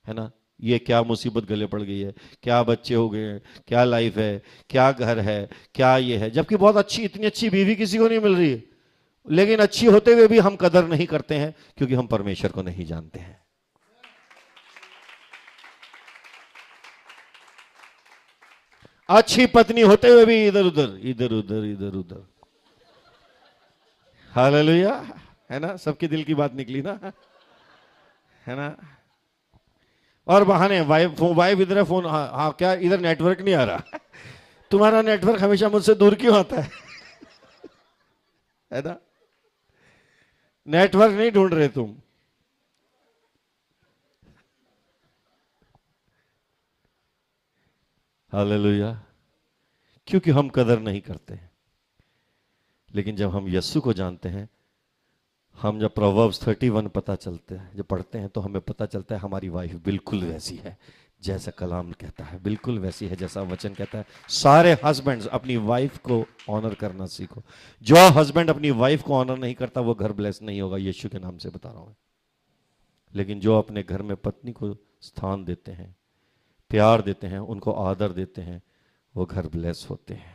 है ना, ये क्या मुसीबत गले पड़ गई है, क्या बच्चे हो गए हैं, क्या लाइफ है, क्या घर है, क्या ये है, जबकि बहुत अच्छी, इतनी अच्छी बीवी किसी को नहीं मिल रही है। लेकिन अच्छी होते हुए भी हम कदर नहीं करते हैं, क्योंकि हम परमेश्वर को नहीं जानते हैं। अच्छी पत्नी होते हुए भी इधर उधर इधर उधर इधर उधर। हालेलुया, है ना? सबके दिल की बात निकली ना, है ना? और बहाने, वाइफ इधर है, फोन, हाँ हाँ, क्या इधर नेटवर्क नहीं आ रहा? तुम्हारा नेटवर्क हमेशा मुझसे दूर क्यों आता है ना? नेटवर्क नहीं ढूंढ रहे तुम। हालेलुया, क्योंकि हम कदर नहीं करते। लेकिन जब हम यीशु को जानते हैं, हम जब प्रोवर्ब्स 31 पता चलते हैं, जब पढ़ते हैं, तो हमें पता चलता है हमारी वाइफ बिल्कुल वैसी है जैसा कलाम कहता है, बिल्कुल वैसी है जैसा वचन कहता है। सारे हस्बैंड्स अपनी वाइफ को ऑनर करना सीखो। जो हस्बैंड अपनी वाइफ को ऑनर नहीं करता वो घर ब्लेस नहीं होगा, यीशु के नाम से बता रहा हूं। लेकिन जो अपने घर में पत्नी को स्थान देते हैं, प्यार देते हैं, उनको आदर देते हैं, वो घर ब्लेस होते हैं।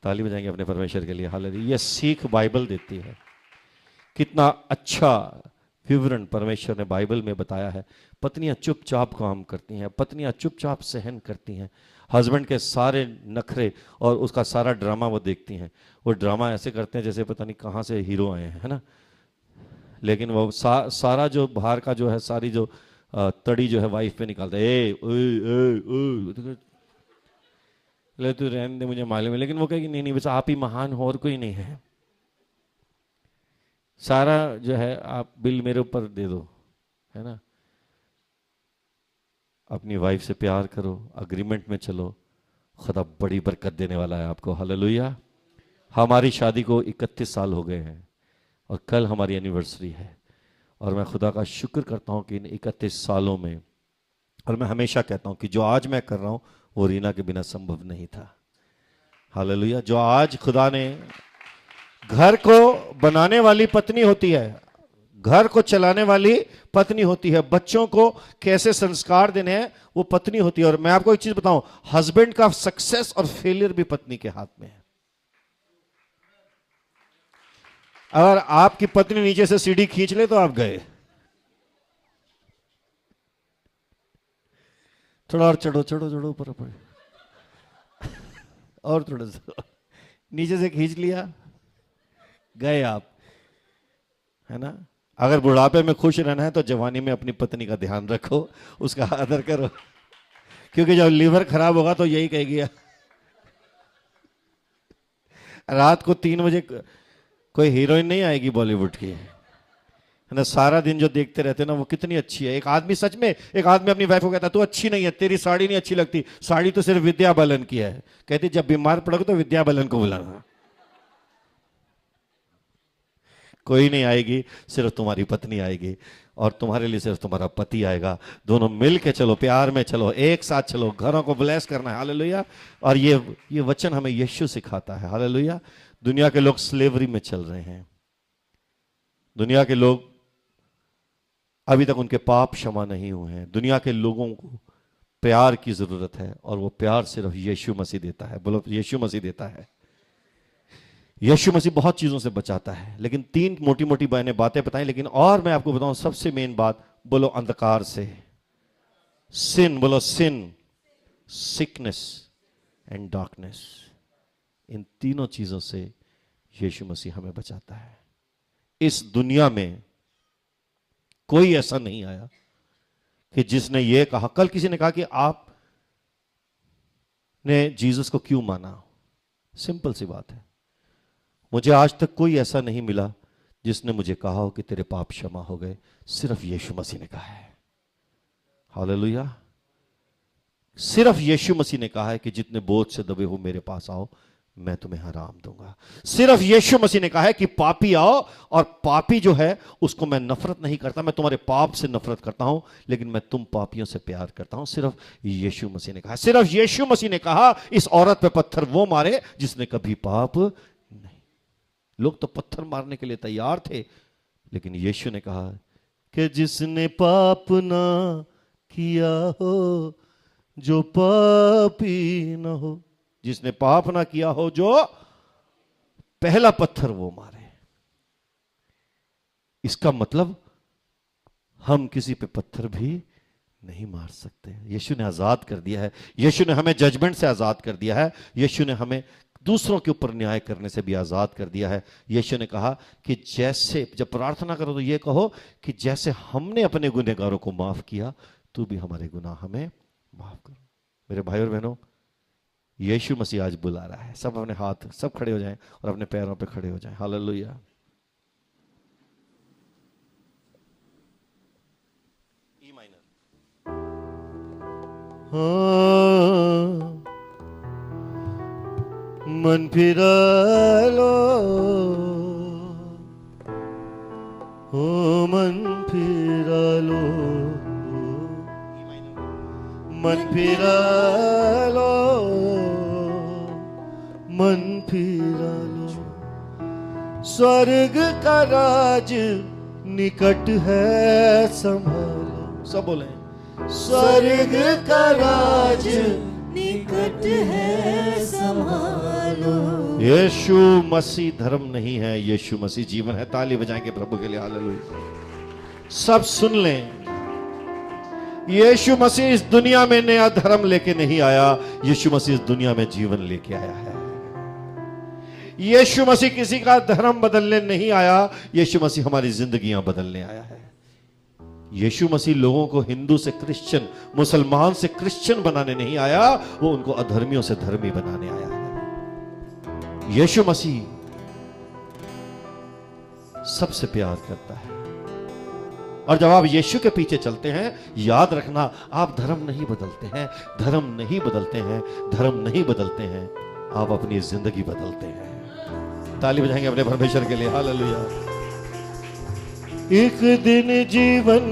ताली बजाएंगे अपने परमेश्वर के लिए। हालेलुया। ये सीख बाइबल देती है। कितना अच्छा विवरण परमेश्वर ने बाइबल में बताया है। पत्नियां चुपचाप काम करती हैं, पत्नियां चुपचाप सहन करती हैं, हस्बैंड के सारे नखरे और उसका सारा ड्रामा वो देखती हैं। वो ड्रामा ऐसे करते हैं जैसे पता नहीं कहाँ से हीरो आए हैं, है ना? लेकिन वो सारा जो बाहर का जो है, सारी जो तड़ी जो है वाइफ पे निकालता है। ले तू रहने दे, मुझे मालूम है। लेकिन वो कहेगी नहीं नहीं, बस आप ही महान हो, और कोई नहीं है। सारा जो है आप बिल मेरे ऊपर दे दो, है ना? अपनी वाइफ से प्यार करो, अग्रीमेंट में चलो, खुदा बड़ी बरकत देने वाला है आपको। हालेलुया। हमारी शादी को 31 साल हो गए हैं और कल हमारी एनिवर्सरी है, और मैं खुदा का शुक्र करता हूं कि इन 31 सालों में, और मैं हमेशा कहता हूं कि जो आज मैं कर रहा हूं वो रीना के बिना संभव नहीं था। हालेलुया। जो आज खुदा ने, घर को बनाने वाली पत्नी होती है, घर को चलाने वाली पत्नी होती है, बच्चों को कैसे संस्कार देने हैं वो पत्नी होती है। और मैं आपको एक चीज बताऊं, हस्बैंड का सक्सेस और फेलियर भी पत्नी के हाथ में है। अगर आपकी पत्नी नीचे से सीढ़ी खींच ले तो आप गए। थोड़ा और चढ़ो चढ़ो चढ़ो, ऊपर ऊपर और थोड़ा सा नीचे से खींच लिया, गए आप, है ना? अगर बुढ़ापे में खुश रहना है तो जवानी में अपनी पत्नी का ध्यान रखो, उसका आदर करो, क्योंकि जब लीवर खराब होगा तो यही कहेगी। रात को 3 बजे कोई हीरोइन नहीं आएगी बॉलीवुड की, है ना? सारा दिन जो देखते रहते हैं ना, वो कितनी अच्छी है। एक आदमी, सच में एक आदमी अपनी वाइफ को कहता है तू अच्छी नहीं है, तेरी साड़ी नहीं अच्छी लगती, साड़ी तो सिर्फ विद्या बालन की है। कहती जब बीमार पड़ोगे तो विद्या बालन को बुलाना। कोई नहीं आएगी, सिर्फ तुम्हारी पत्नी आएगी, और तुम्हारे लिए सिर्फ तुम्हारा पति आएगा। दोनों मिल के चलो, प्यार में चलो, एक साथ चलो, घरों को ब्लेस करना है। हालेलुया। और ये वचन हमें यीशु सिखाता है। हालेलुया। दुनिया के लोग स्लेवरी में चल रहे हैं, दुनिया के लोग अभी तक उनके पाप क्षमा नहीं हुए हैं। दुनिया के लोगों को प्यार की जरूरत है, और वो प्यार सिर्फ यीशु मसीह देता है। बोलो, यीशु मसीह देता है। यीशु मसीह बहुत चीजों से बचाता है, लेकिन 3 मोटी मोटी मैंने बातें बताई। लेकिन और मैं आपको बताऊं, सबसे मेन बात, बोलो अंधकार से, सिन, बोलो सिन, सिकनेस एंड डार्कनेस, इन तीनों चीजों से यीशु मसीह हमें बचाता है। इस दुनिया में कोई ऐसा नहीं आया कि जिसने ये कहा, कल किसी ने कहा कि आप ने जीसस को क्यों माना? सिंपल सी बात है, मुझे आज तक कोई ऐसा नहीं मिला जिसने मुझे कहा हो कि तेरे पाप क्षमा हो गए। सिर्फ यीशु मसीह ने कहा है। हालेलुया। सिर्फ यीशु मसीह ने कहा है कि जितने बोझ से दबे हो मेरे पास आओ, मैं तुम्हें आराम दूंगा। सिर्फ यीशु मसीह ने कहा है कि पापी आओ, और पापी जो है उसको मैं नफरत नहीं करता, मैं तुम्हारे पाप से नफरत करता हूं, लेकिन मैं तुम पापियों से प्यार करता हूं। सिर्फ यीशु मसीह ने कहा। सिर्फ यीशु मसीह ने कहा इस औरत पे पत्थर वो मारे जिसने कभी पाप नहीं। लोग तो पत्थर मारने के लिए तैयार थे, लेकिन यीशु ने कहा कि जिसने पाप ना किया हो, जो पापी ना हो, जिसने पाप ना किया हो, जो पहला पत्थर वो मारे। इसका मतलब हम किसी पे पत्थर भी नहीं मार सकते। यीशु ने आज़ाद कर दिया है, यीशु ने हमें जजमेंट से आज़ाद कर दिया है, यीशु ने हमें दूसरों के ऊपर न्याय करने से भी आज़ाद कर दिया है। यीशु ने कहा कि जैसे जब प्रार्थना करो तो ये कहो कि जैसे हमने अपने गुनहगारों को माफ़ किया, तू भी हमारे गुनाह हमें माफ़ करो। मेरे भाई और बहनों, यीशु मसीह आज बुला रहा है। सब अपने हाथ, सब खड़े हो जाएं और अपने पैरों पे खड़े हो जाएं। हालेलुया। E minor. मन फिरा लो, मन फिरा लो, मन फिरा लो, मन फिरा लो। स्वर्ग का राज निकट है, संभालो। सब बोले, स्वर्ग का राज निकट है, संभालो। यीशु मसीह धर्म नहीं है, यीशु मसीह जीवन है। ताली बजाएंगे प्रभु के लिए। हालेलुया। सब सुन लें, यीशु मसीह इस दुनिया में नया धर्म लेके नहीं आया, यीशु मसीह इस दुनिया में जीवन लेके आया है। यीशु मसीह किसी का धर्म बदलने नहीं आया, यीशु मसीह हमारी जिंदगियां बदलने आया है। यीशु मसीह लोगों को हिंदू से क्रिश्चियन, मुसलमान से क्रिश्चियन बनाने नहीं आया, वो उनको अधर्मियों से धर्मी बनाने आया है। यीशु मसीह सबसे प्यार करता है। और जब आप यीशु के पीछे चलते हैं, याद रखना, आप धर्म नहीं बदलते हैं, धर्म नहीं बदलते हैं, धर्म नहीं बदलते हैं, आप अपनी जिंदगी बदलते हैं। ताली बजाएंगे अपने परमेश्वर के लिए। हालेलुया। एक दिन जीवन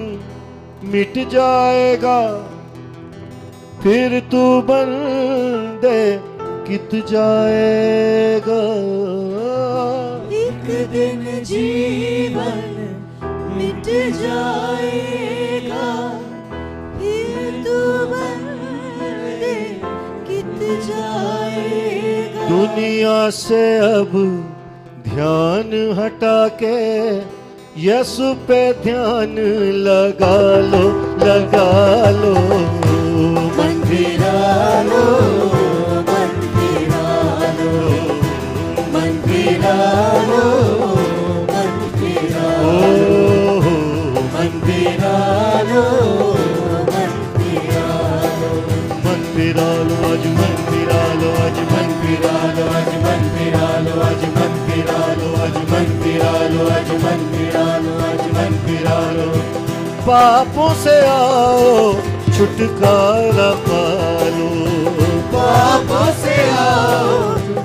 मिट जाएगा, फिर तू बंदे कित जाएगा। एक दिन जीवन मिट जाएगा, फिर तू बंदे कित जाएगा। दुनिया से अब ध्यान हटा के यीशु पे ध्यान लगा लो, लगा लो। मन फिरा लो, मन फिरा लो, मन फिरा लो, मन फिरा लो, मन फिरा लो, मन फिरा लो, मन फिरा लो, आज मन फिरा लो, आज मन फिरा लो, आज मन फिरा लो, आज मन फिरा लो, आज मन फिरा लो, आज मन फिरा लो, आज मन फिरा लो। पापों से आओ छुटकारा पालो, पापों से आओ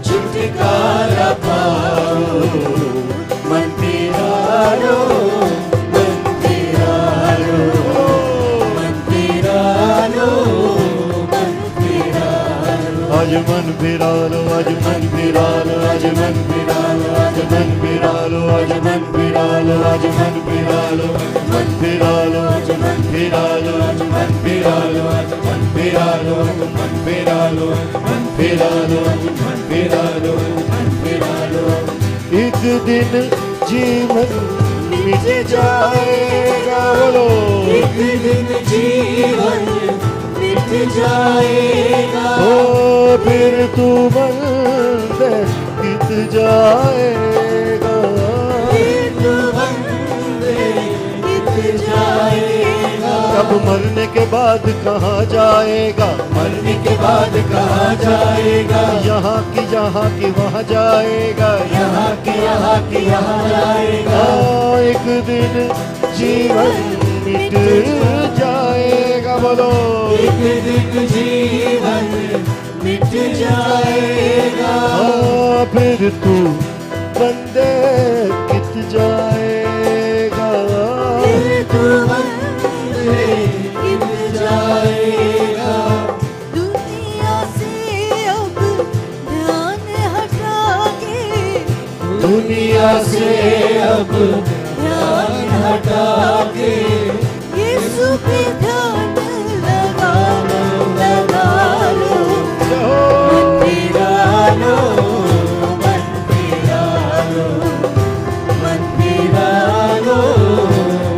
छुटकारा पाओ। मन फिरा लो, मन फिरा लो, मन फिरा लो, मन फिरा लो। आज मन फिरा लो, आज मन फिरा लो, आज मन फिरा लो, आज मन फिरा लो, आज मन फिरा लो, आज मन फिरा लो, मन फिरा लो, आज मन फिरा लो, आज मन फिरा लो, आज मन फिरा लो, मन फिरा लो, मन फिरा लो, मन फिरा लो, मन फिरा लो। एक दिन जीवन मिट जाएगा, बोलो। एक दिन जीवन मिट जाएगा, ओ फिर तू बंदे कित जाएगा। फिर तू बंदे कित जाएगा। अब मरने के बाद कहाँ जाएगा, मरने के बाद कहाँ जाएगा। यहाँ की वहाँ जाएगा, यहाँ की यहाँ जाएगा। एक दिन जीवन मिट जाएगा, बोलो। एक दिन जीवन मिट जाएगा, फिर तू बंदे कित जाएगा। फिर तू बंदे कित जाएगा। दुनिया से अब ध्यान हटा के, दुनिया से अब ध्यान हटा के यीशु पे ध्यान लगा लो, लगा लो। मन फिरा लो, मन फिरा लो, मन फिरा लो,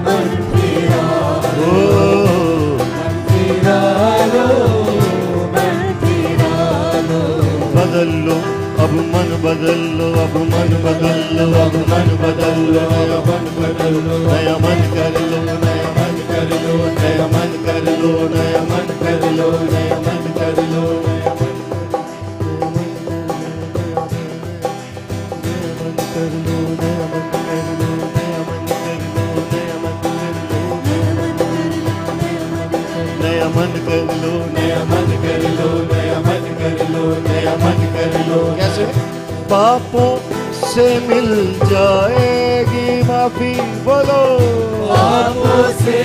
मन फिरा लो, मन बदल लो, अब मन बदल लो, अब मन बदल लो, अब मन बदल लो, नया मन बदल लो, नया मन कर लो, नया मन कर लो, नया मन कर लो, नया मन कर लो, नया मन कर लो, नया मन कर लो, नया मन कर लो, नया मन कर लो, नया मन कर लो, नया मन कर लो, नया मन कर लो, नया मन कर लो, नया मन कर लो। कैसे? पापों से मिल जाएगी माफी, बोलो। पापों से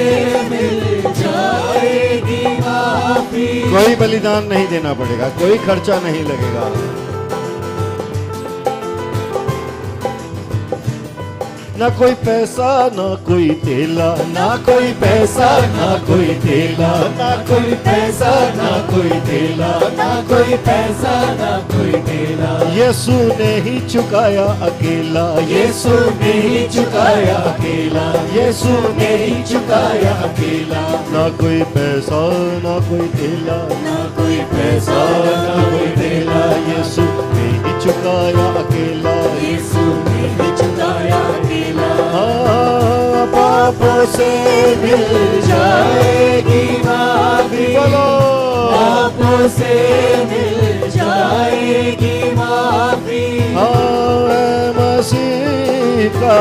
मिल जाएगी माफी। कोई बलिदान नहीं देना पड़ेगा, कोई खर्चा नहीं लगेगा। ना कोई पैसा ना कोई तेला, ना कोई पैसा ना कोई तेला, ना कोई पैसा ना कोई तेला, ना कोई पैसा ना कोई तेला। यीशु ने ही चुकाया अकेला, यीशु ने ही चुकाया अकेला, यीशु ने ही चुकाया अकेला। ना कोई पैसा ना कोई तेला, ना कोई पैसा ना कोई तेला, यीशु ने ही चुकाया अकेला, यीशु ने ही चुकाया अकेला। हाँ, पापों से मिल जाएगी माफी, बोलो। पापों से मिल जाएगी माफी। हाँ, मसीह का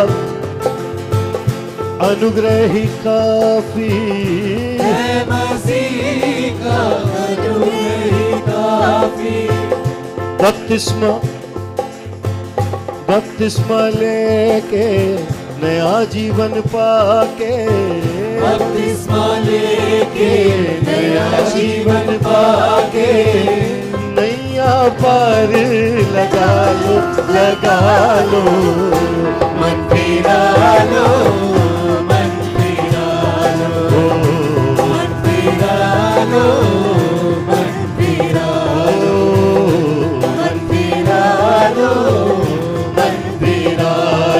अनुग्रह ही काफी, है मसीह का अनुग्रह ही काफी। बपतिस्मा लेके नया जीवन पाके, बपतिस्मा लेके नया जीवन पाके, नैया पार लगा लो, लगा लो, मन फिरा लो, मन फिरा लो, मन फिरा लो, मन फिरा लो, मन फिरा लो, मन फिरा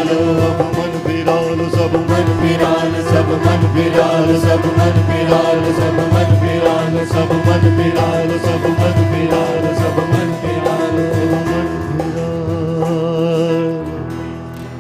लो। मन फिरा लो, सब मन फिरा लो, सब मन फिरा लो, सब मन फिरा लो, सब मन फिरा लो, सब मन फिरा लो, सब मन फिरा लो, सब मन फिरा लो।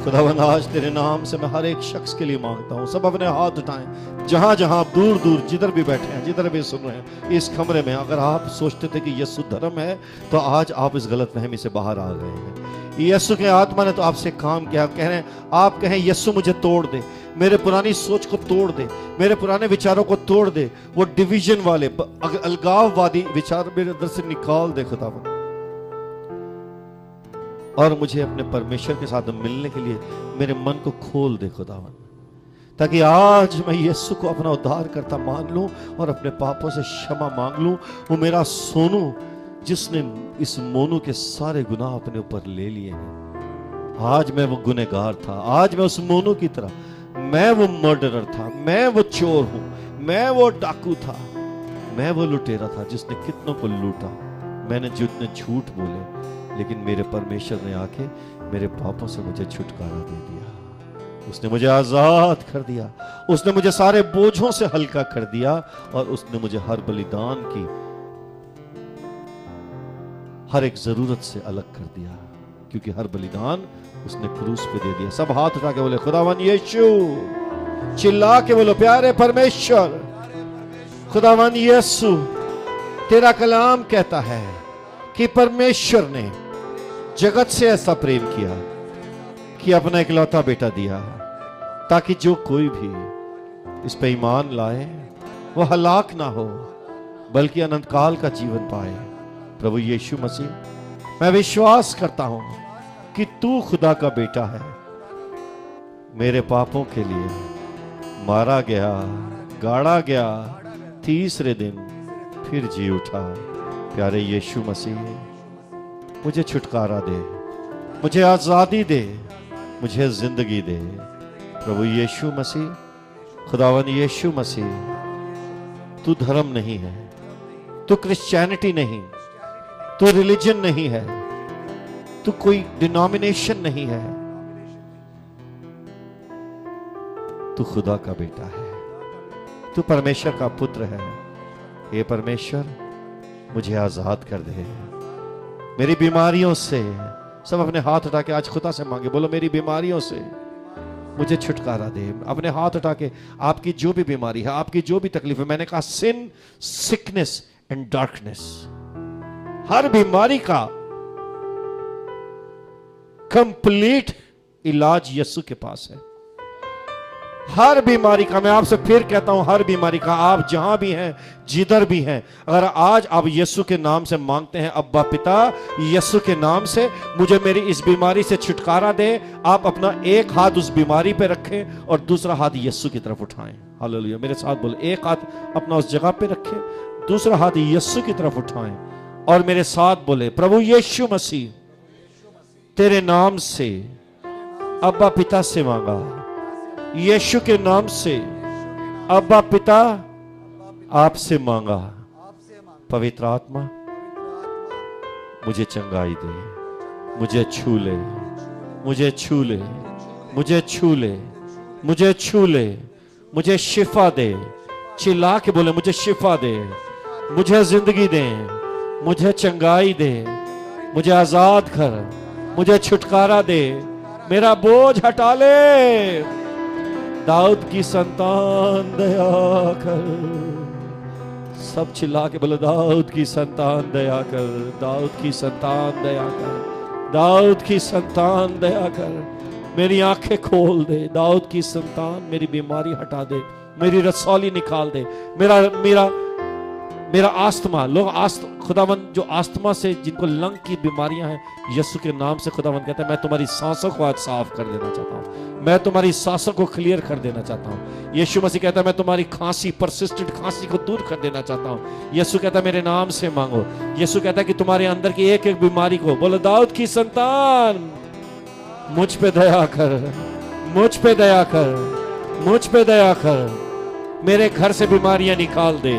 खुदावंद आज तेरे नाम से मैं हर एक शख्स के लिए मांगता हूँ, सब अपने हाथ उठाएं। जहां जहां आप दूर दूर जिधर भी बैठे हैं, जिधर भी सुन रहे हैं इस कमरे में, अगर आप सोचते थे कि यीशु धर्म है तो आज आप इस गलतफहमी से बाहर आ गए हैं। यीशु के आत्मा ने तो आपसे काम किया। कह रहे हैं, आप कहें यीशु मुझे तोड़ दे, मेरे पुरानी सोच को तोड़ दे, मेरे पुराने विचारों को तोड़ दे, वो डिवीजन वाले अलगाववादी विचार मेरे अंदर से निकाल दे खुदावंद, और मुझे अपने परमेश्वर के साथ मिलने के लिए मेरे मन को खोल दे खुदावंद, ताकि आज मैं यीशु को अपना उद्धार करता मान लूं और अपने पापों से क्षमा मांग लूं। वो मेरा सोनू जिसने इस मोनू के सारे गुनाह अपने ऊपर ले लिए हैं। आज मैं वो गुनहगार था, आज मैं उस मोनू की तरह, मैं वो मर्डरर था, मैं वो चोर हूं, मैं वो डाकू था, मैं वो लुटेरा था जिसने कितनों को लूटा, मैंने जितने झूठ बोले, लेकिन मेरे परमेश्वर ने आके मेरे पापों से मुझे छुटकारा दे दिया। उसने मुझे आजाद कर दिया, उसने मुझे सारे बोझों से हल्का कर दिया, और उसने मुझे हर बलिदान की, हर एक जरूरत से अलग कर दिया, क्योंकि हर बलिदान उसने क्रूस पे दे दिया। सब हाथ उठा के बोले खुदावन यीशु, चिल्ला के बोलो प्यारे परमेश्वर, खुदावन यीशु, तेरा कलाम कहता है कि परमेश्वर ने जगत से ऐसा प्रेम किया कि अपना इकलौता बेटा दिया, ताकि जो कोई भी इस पे ईमान लाए वो हलाक ना हो बल्कि अनंत काल का जीवन पाए। प्रभु यीशु मसीह, मैं विश्वास करता हूं कि तू खुदा का बेटा है, मेरे पापों के लिए मारा गया, गाड़ा गया, तीसरे दिन फिर जी उठा। प्यारे यीशु मसीह, मुझे छुटकारा दे, मुझे आजादी दे, मुझे जिंदगी दे। प्रभु यीशु मसीह, खुदावन यीशु मसीह, तू धर्म नहीं है, तू क्रिश्चियनिटी नहीं, तू रिलीजन नहीं है, तू कोई डिनोमिनेशन नहीं है, तू खुदा का बेटा है, तू परमेश्वर का पुत्र है। हे परमेश्वर, मुझे आजाद कर दे, मेरी बीमारियों से। सब अपने हाथ उठा के आज खुदा से मांगे, बोलो मेरी बीमारियों से मुझे छुटकारा दे। अपने हाथ उठा के आपकी जो भी बीमारी है, आपकी जो भी तकलीफ है, मैंने कहा सिन, सिकनेस एंड डार्कनेस, हर बीमारी का कंप्लीट इलाज यीशु के पास है। हर बीमारी का, मैं आपसे फिर कहता हूं, हर बीमारी का, आप जहां भी हैं, जिधर भी हैं, अगर आज आप यीशु के नाम से मांगते हैं, अब्बा पिता यीशु के नाम से मुझे मेरी इस बीमारी से छुटकारा दे, आप अपना एक हाथ उस बीमारी पे रखें और दूसरा हाथ यीशु की तरफ उठाएं। हालेलुया, मेरे साथ बोले, एक हाथ अपना उस जगह पे रखें, दूसरा हाथ यीशु की तरफ उठाएं और मेरे साथ बोले, प्रभु यीशु मसीह तेरे नाम से अब्बा पिता से मांगा, यीशु के नाम से अब्बा पिता आपसे मांगा, पवित्र आत्मा मुझे चंगाई दे, मुझे छू ले, मुझे छू ले, मुझे छू ले, मुझे छू ले, मुझे शिफा दे। चिल्ला के बोले, मुझे शिफा दे, मुझे जिंदगी दे, मुझे चंगाई दे, मुझे आजाद कर, मुझे छुटकारा दे, मेरा बोझ हटा ले। दाऊद की संतान दया कर। सब चिल्ला के बोलो, दाऊद की संतान दया कर, दाऊद की संतान दया कर, दाऊद की संतान दया कर, मेरी आंखें खोल दे। दाऊद की संतान मेरी बीमारी हटा दे, मेरी रसौली निकाल दे, मेरा मेरा मेरा आस्थमा, लोग खुदावंद जो आस्थमा से, जिनको लंग की बीमारियां हैं, यीशु के नाम से खुदावंद कहता है, मैं तुम्हारी सांसों को आज साफ कर देना चाहता हूं, मैं तुम्हारी सांसों को क्लियर कर देना चाहता हूं। यीशु मसीह कहता है, मैं तुम्हारी खांसी, परसिस्टेंट खांसी को दूर कर देना चाहता हूं। यीशु कहता है, मेरे नाम से मांगो। यीशु कहता है कि तुम्हारे अंदर की एक एक बीमारी को, बोलो दाऊद की संतान मुझ पे दया कर, मुझ पे दया कर, मुझ पे दया कर, मेरे घर से बीमारियां निकाल दे।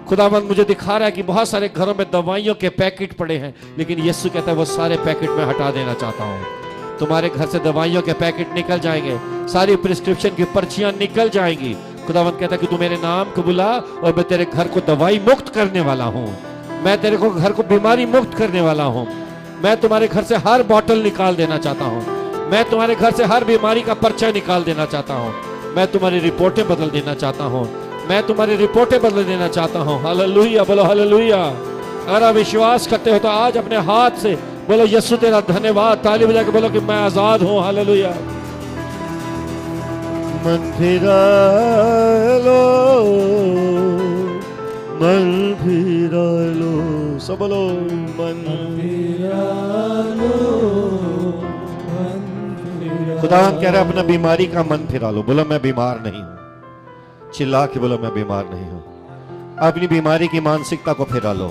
खुदावंद मुझे दिखा रहा है कि बहुत सारे घरों में दवाइयों के पैकेट पड़े हैं, लेकिन यीशु कहता है वो सारे पैकेट में हटा देना चाहता हूं। तुम्हारे घर से दवाइयों के पैकेट निकल जाएंगे, सारी प्रिस्क्रिप्शन की पर्चियां निकल जाएंगी। खुदावंद कहता है कि तू मेरे नाम को बुला और मैं तेरे घर को दवाई मुक्त करने वाला हूं, मैं तेरे को घर को बीमारी मुक्त करने वाला हूं। मैं तुम्हारे घर से हर बॉटल निकाल देना चाहता हूं, मैं तुम्हारे घर से हर बीमारी का पर्चा निकाल देना चाहता हूं, मैं तुम्हारी रिपोर्टें बदल देना चाहता हूं, मैं तुम्हारी रिपोर्टें बदल देना चाहता हूं। हालेलुया, बोलो हालेलुया। अगर आप विश्वास करते हो तो आज अपने हाथ से बोलो, यीशु तेरा धन्यवाद। ताली बजा के बोलो कि मैं आजाद हूं। हालेलुया। मन फिरा लो, मन फिरा लो, सब बोलो मन फिरा लो। खुदावंद कह रहा है, अपना बीमारी का मन फिरा लो। बोलो मैं बीमार नहीं हूं, चिल्ला के बोलो मैं बीमार नहीं हूं। अपनी बीमारी की मानसिकता को फिरा लो।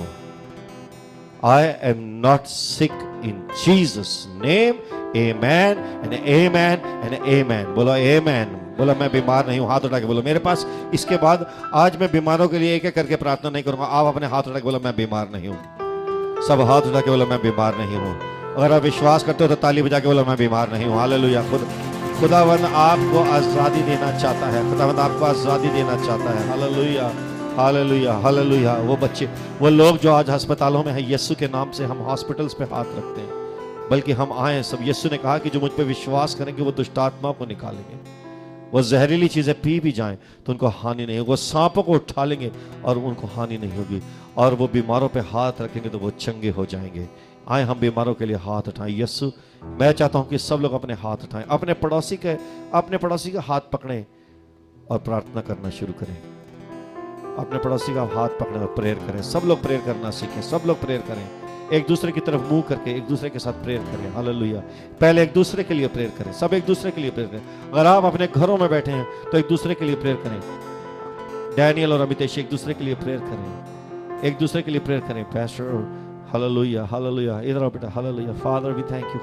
I am not sick in Jesus name, amen and amen and amen। बोलो amen, बोलो मैं बीमार नहीं हूं। हाथ उठा के बोलो, मेरे पास इसके बाद आज मैं बीमारों के लिए एक एक करके प्रार्थना नहीं करूंगा। आप अपने हाथ उठा के बोलो मैं बीमार नहीं हूं। सब हाथ उठा के बोलो मैं बीमार नहीं हूं। अगर आप विश्वास करते हो तो ताली बजा के बोलो मैं बीमार नहीं हूं। हालेलुया। खुदावन आपको आज़ादी देना चाहता है, खुदावन आपको आज़ादी देना चाहता है। Hallelujah, hallelujah, hallelujah. वो बच्चे, वो लोग जो आज अस्पतालों में हैं, यीशु के नाम से हम हॉस्पिटल्स पे हाथ रखते हैं, बल्कि हम आए सब। यीशु ने कहा कि जो मुझ पे विश्वास करेंगे वो दुष्ट आत्माओं को निकालेंगे। वो जहरीली चीज़ें पी भी जाएं तो उनको हानि नहीं होगी। वो सांपों को उठा लेंगे और उनको हानि नहीं होगी। और वो बीमारों पे हाथ रखेंगे तो वो चंगे हो जाएंगे। आए हम बीमारों के लिए हाथ उठाएं। यीशु, मैं चाहता हूं कि सब लोग अपने हाथ उठाएं, अपने पड़ोसी के हाथ पकड़ें और प्रार्थना करना शुरू करें। अपने पड़ोसी का हाथ पकड़ें और प्रेयर करें। सब लोग प्रेयर करना सीखें, सब लोग प्रेयर करें। एक दूसरे की तरफ मुंह करके एक दूसरे के साथ प्रेयर करें। हालेलुया। पहले एक दूसरे के लिए प्रेयर करें, सब एक दूसरे के लिए प्रेयर करें। अगर आप अपने घरों में बैठे हैं तो एक दूसरे के लिए प्रेयर करें। डैनियल और अमितेश एक दूसरे के लिए प्रेयर करें, एक दूसरे के लिए प्रेयर करें। Pastor, hallelujah, hallelujah. इधर आओ बेटा। Hallelujah. Father we thank you,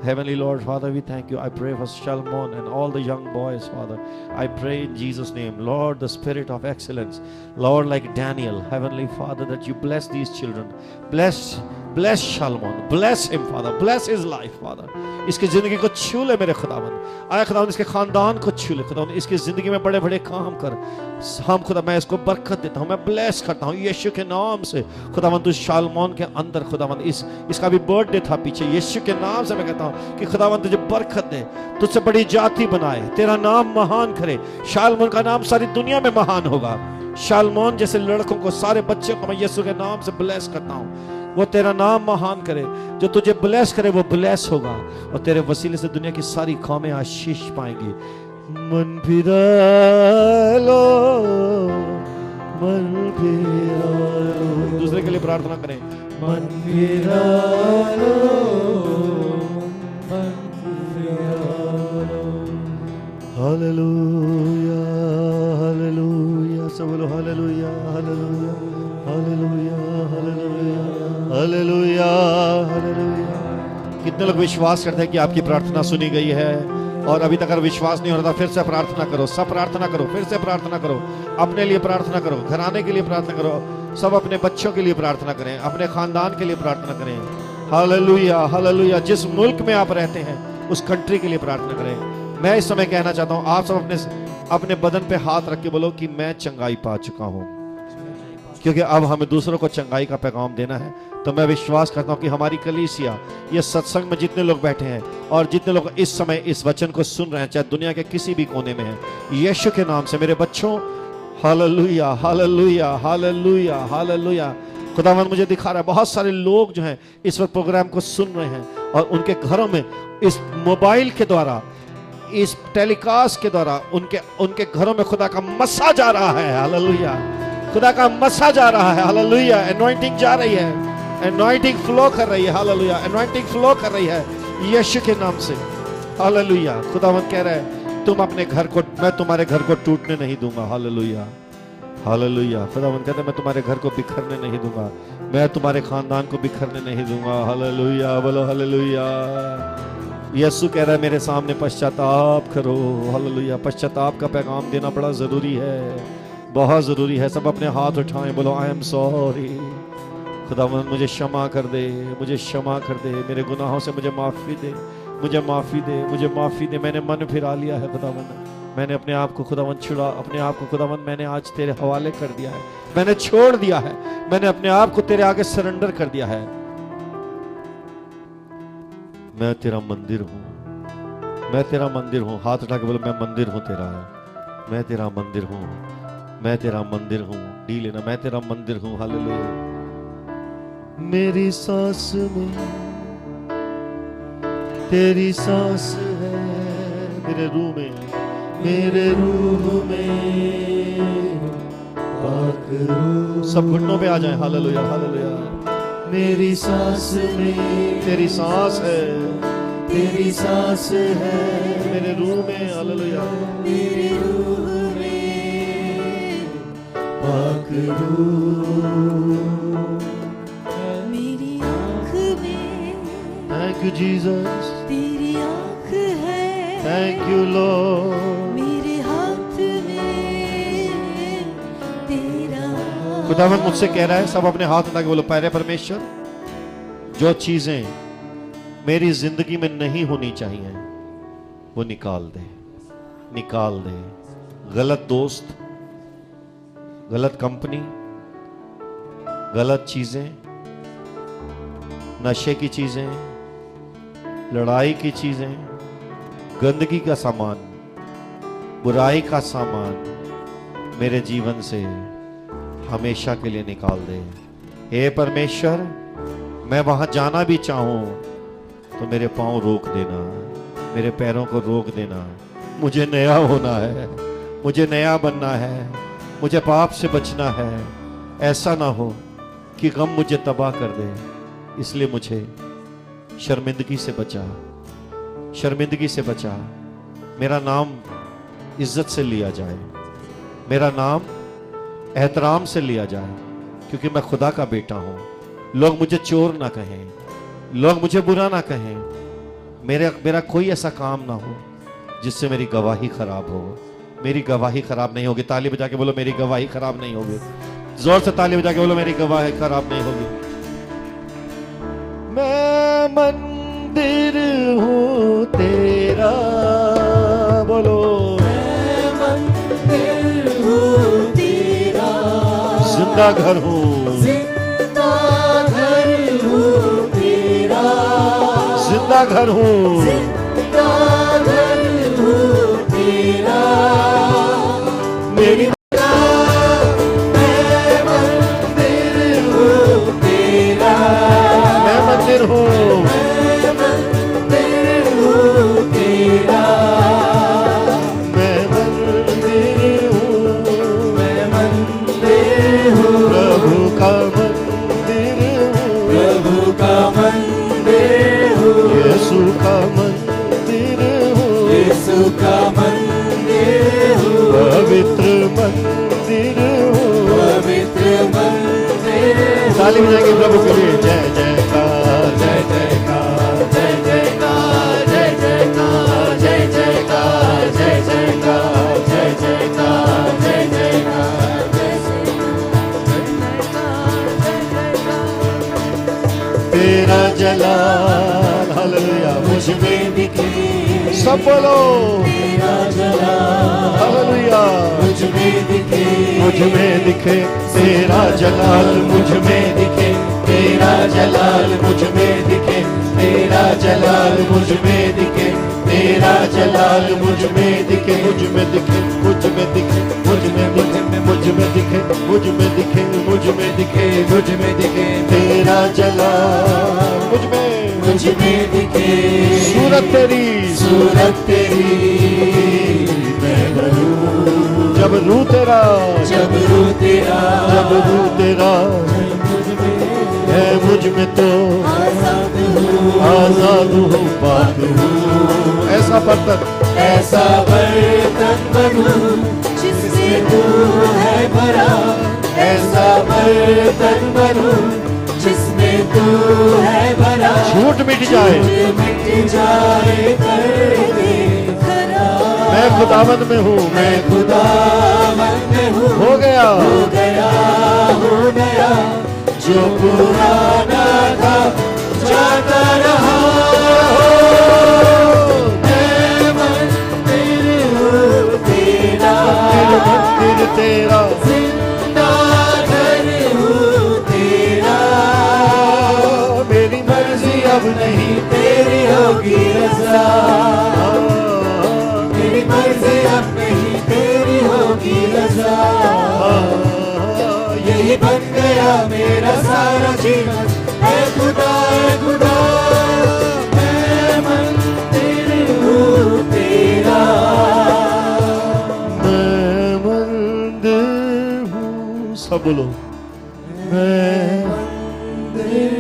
Heavenly Lord, Father, we thank you. I pray for Shalmon and all the young boys, Father. I pray in Jesus' name, Lord, the spirit of excellence, Lord, like Daniel, Heavenly Father, that you bless these children. Bless Shalmon, bless him, Father, bless his life, Father. इसकी ज़िंदगी को छू ले मेरे खुदावंद, आए खुदावंद इसके ख़ानदान को छू ले खुदावंद, इसकी ज़िंदगी में बड़े बड़े काम कर। हम खुदा, मैं इसको बरकत देता हूँ, मैं ब्लेस करता हूँ यीशु के नाम से। खुदावंद तू शालमोन के अंदर खुदावंद, इसका भी बर्थडे था पीछे, यीशु के नाम से मैं कहता हूँ कि खुदावंद तुझे बरकत दे, तुझसे बड़ी जाति बनाए, तेरा नाम महान करे। शालमोन का नाम सारी दुनिया में महान होगा। शालमोन जैसे लड़कों को, सारे बच्चों को मैं यीशु के नाम से ब्लेस करता हूँ, वो तेरा नाम महान करे। जो तुझे ब्लेस करे वो ब्लेस होगा, और तेरे वसीले से दुनिया की सारी कौमें आशीष पाएंगी। मन फिरा लो, मन फिरा लो, दूसरे के लिए प्रार्थना करें। मन फिरा लो, मन फिरा लो। हालेलुया, हालेलुया, सब बोलो hallelujah, hallelujah, hallelujah, hallelujah, hallelujah, hallelujah. कितने लोग विश्वास करते हैं कि आपकी प्रार्थना सुनी गई है? और अभी तक अगर विश्वास नहीं हो रहा था, फिर से प्रार्थना करो, सब प्रार्थना करो, फिर से प्रार्थना करो, अपने लिए प्रार्थना करो, घराने के लिए प्रार्थना करो, सब अपने बच्चों के लिए प्रार्थना करें, अपने खानदान के लिए प्रार्थना करें। Hallelujah, hallelujah. जिस मुल्क में आप रहते हैं उस कंट्री के लिए प्रार्थना करें। मैं इस समय कहना चाहता हूं, आप सब अपने बदन पे हाथ रख के बोलो कि मैं चंगाई पा चुका हूं, क्योंकि अब हमें दूसरों को चंगाई का पैगाम देना है। तो मैं विश्वास करता हूं कि हमारी कलीसिया, ये सत्संग में जितने लोग बैठे हैं और जितने लोग इस समय इस वचन को सुन रहे हैं, चाहे दुनिया के किसी भी कोने में हैं, यीशु के नाम से मेरे बच्चों, हालेलुया, हालेलुया, हालेलुया, हालेलुया। खुदावंद मुझे दिखा रहा है बहुत सारे लोग जो हैं इस वक्त प्रोग्राम को सुन रहे हैं और उनके घरों में इस मोबाइल के द्वारा, इस टेलीकास्ट के द्वारा उनके घरों में खुदा का मसा जा रहा है। हालेलुया, खुदा का मसा जा रहा है। हालेलुया, एनॉइंटिंग जा रही है, एनॉइंटिंग फ्लो कर रही है। हालेलुया, एनॉइंटिंग फ्लो कर रही है यीशु के नाम से। हालेलुया। खुदावंद कह रहा है तुम अपने घर को, मैं तुम्हारे घर को टूटने नहीं दूंगा। Hallelujah, hallelujah. खुदावंद कहता है मैं तुम्हारे घर को बिखरने नहीं दूंगा, मैं तुम्हारे खानदान को बिखरने नहीं दूंगा। हालेलुया, बोलो हालेलुया। यीशु कह रहा है मेरे सामने पश्चाताप करो। हालेलुया, पश्चाताप का पैगाम देना बड़ा जरूरी है, बहुत जरूरी है। सब अपने हाथ उठाएं, बोलो आई एम सॉरी। खुदावंद मुझे क्षमा कर दे, मुझे क्षमा कर दे, मेरे गुनाहों से मुझे माफ़ी दे, मुझे माफ़ी दे, मुझे माफ़ी दे। मैंने मन फिरा लिया है खुदावंद, मैंने अपने आप को खुदावंद छुड़ा, अपने आप को खुदावंद मैंने आज तेरे हवाले कर दिया है, मैंने छोड़ दिया है, मैंने अपने आप को तेरे आगे सरेंडर कर दिया है। मैं तेरा मंदिर हूँ, मैं तेरा मंदिर हूँ। हाथ उठा के बोलो मैं मंदिर हूँ तेरा, मैं तेरा मंदिर हूँ, मैं तेरा मंदिर हूँ। डी लेना, मैं तेरा मंदिर हूँ। हालेलुया। मेरी सांस में तेरी सांस है, मेरे रूह में, मेरे रूह में पाक रूह। सब घुटनों पे आ जाए। Hallelujah, hallelujah. मेरी सांस में तेरी सांस है, तेरी सांस है मेरे रूह में। हालेलुया, मेरे रूह में पाक रूह। Thank you Jesus, तेरी आँख है, thank you Lord। मेरे हाथ में तेरा। खुदावंद मुझसे कह रहा है, सब अपने हाथ उठा के बोलो प्यारे परमेश्वर, जो चीजें मेरी जिंदगी में नहीं होनी चाहिए वो निकाल दे, निकाल दे। गलत दोस्त, गलत कंपनी, गलत चीजें, नशे की चीजें, लड़ाई की चीजें, गंदगी का सामान, बुराई का सामान मेरे जीवन से हमेशा के लिए निकाल दे। हे परमेश्वर, मैं वहां जाना भी चाहूं तो मेरे पांव रोक देना, मेरे पैरों को रोक देना। मुझे नया होना है, मुझे नया बनना है, मुझे पाप से बचना है। ऐसा ना हो कि गम मुझे तबाह कर दे, इसलिए मुझे शर्मिंदगी से बचा, शर्मिंदगी से बचा। मेरा नाम इज्जत से लिया जाए, मेरा नाम एहतराम से लिया जाए, क्योंकि मैं खुदा का बेटा हूं। लोग मुझे चोर ना कहें, लोग मुझे बुरा ना कहें, मेरा कोई ऐसा काम ना हो जिससे मेरी गवाही खराब हो। मेरी गवाही खराब नहीं होगी। ताली बजा के बोलो मेरी गवाही खराब नहीं होगी। जोर से ताली बजा के बोलो मेरी गवाही खराब नहीं होगी। मैं मंदिर हूँ तेरा, बोलो मैं मंदिर हूँ तेरा, जिंदा घर हूँ, जिंदा घर हूँ तेरा, जिंदा घर हूँ, जिंदा घर हूँ तेरा। मेरी मैं मंदिर हूँ तेरा, मैं मंदिर हूँ, मैं मंदिर हूँ तेरा, मैं मंदिर हूँ, मैं मंदिर हूँ, प्रभु का मंदिर हूँ, प्रभु का मंदिर हूँ, यीशु का मंदिर हूँ, यीशु का मंदिर हूँ, पवित्र मंदिर हूँ, पवित्र मंदिर हूँ। ताली बजाएंगे प्रभु के लिए। जय जयकार, जय जयकार, जय जयकार, जय जयकार, जय जयकार, जय जयकार, जय जयकार, जय जयकार, तेरा जलाल हालेलुया मुझ में दिखे, सब बोलो तेरा जलाल हालेलुया मुझ में दिखे, मुझ में दिखे तेरा जलाल मुझ में दिखे, तेरा जलाल मुझ में दिखे, तेरा जलाल मुझ में दिखे, तेरा जलाल मुझ में दिखे, मुझ में दिखे, मुझ में दिखे, मुझ में दिखे, मुझ में दिखे, मुझ में दिखे, मुझ में दिखे, मुझ में दिखे, तेरा जलाल मुझ में दिखे, सूरत तेरी, सूरत तेरी मैं भरूं, जब रू तेरा, जब रू तेरा, जब रू तेरा है मुझ में तो आजाद हूँ, पाक हूँ। ऐसा बर्तन, ऐसा बर्तन बनूं जिसमें तू है भरा, ऐसा बर्तन बनूं जिसमें तू है भरा, झूठ मिट जाए, मिट जाए कर दे खरा। मैं खुदावंद में हूँ, मैं खुदावंद में हूँ, हो गया, हो गया, हो गया, जो पुराना था जाता रहा। मैं मंदिर हूँ तेरा, मंदिर तेरा, जिंदा घर हूँ तेरा, मेरी मर्जी अब नहीं तेरी होगी रज़ा, मेरी मर्जी अब नहीं तेरी होगी रज़ा। यही बन गया मेरा सारा जीवन, है खुदा, है खुदा, मैं मंदिर हूँ तेरा, मैं मंदिर हूँ। सब बोलो मैं मंदिर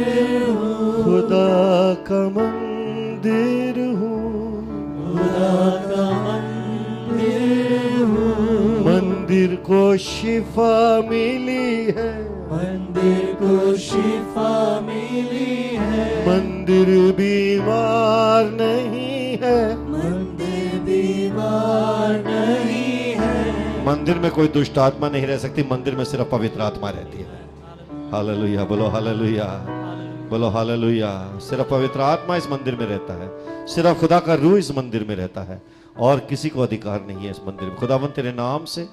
हूँ, खुदा का मंदिर हूँ, खुदा का मंदिर हूँ, मंदिर को शिफा मिली है, मंदिर को शिफा मिली है, मंदिर बीमार नहीं है, मंदिर बीमार नहीं है, मंदिर में कोई दुष्ट आत्मा नहीं रह सकती, मंदिर में सिर्फ पवित्र आत्मा रहती है। हालेलुया, बोलो हालेलुया, बोलो हालेलुया। सिर्फ पवित्र आत्मा इस मंदिर में रहता है, सिर्फ खुदा का रूह इस मंदिर में रहता है, और किसी को अधिकार नहीं है इस मंदिर में। खुदावंद तेरे नाम से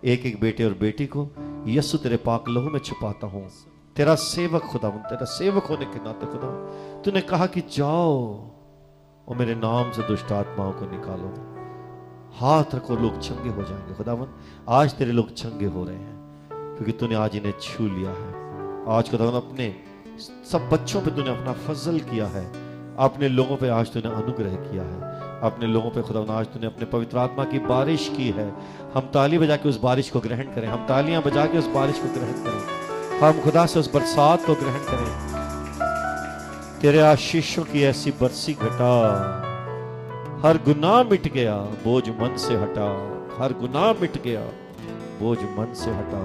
एक एक बेटे और बेटी को यीशु तेरे पाक लहू में छुपाता हूँ। तेरा सेवक खुदावंद, तेरा सेवक होने के नाते खुदावंद तूने कहा कि जाओ और मेरे नाम से दुष्ट आत्माओं को निकालो, हाथ रखो लोग चंगे हो जाएंगे। खुदावंद आज तेरे लोग चंगे हो रहे हैं क्योंकि तूने आज इन्हें छू लिया है। आज खुदावंद अपने सब बच्चों पे तूने अपना फजल किया है, अपने लोगों पे आज तूने अनुग्रह किया है, अपने लोगों पे खुदावंद आज तूने अपने पवित्र आत्मा की बारिश की है। हम ताली बजा के उस बारिश को ग्रहण करें, हम तालियां बजा के उस बारिश को ग्रहण करें, हम खुदा से उस बरसात को ग्रहण करें। तेरे आशीषों की ऐसी बरसी घटा, हर गुनाह मिट गया, बोझ मन से हटा, हर गुनाह मिट गया, बोझ मन से हटा।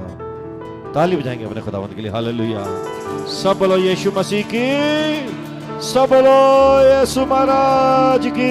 ताली बजाएंगे अपने खुदावंद के लिए। हालेलुया। सब बोलो यीशु मसीह की, सब बोलो यीशु महाराज की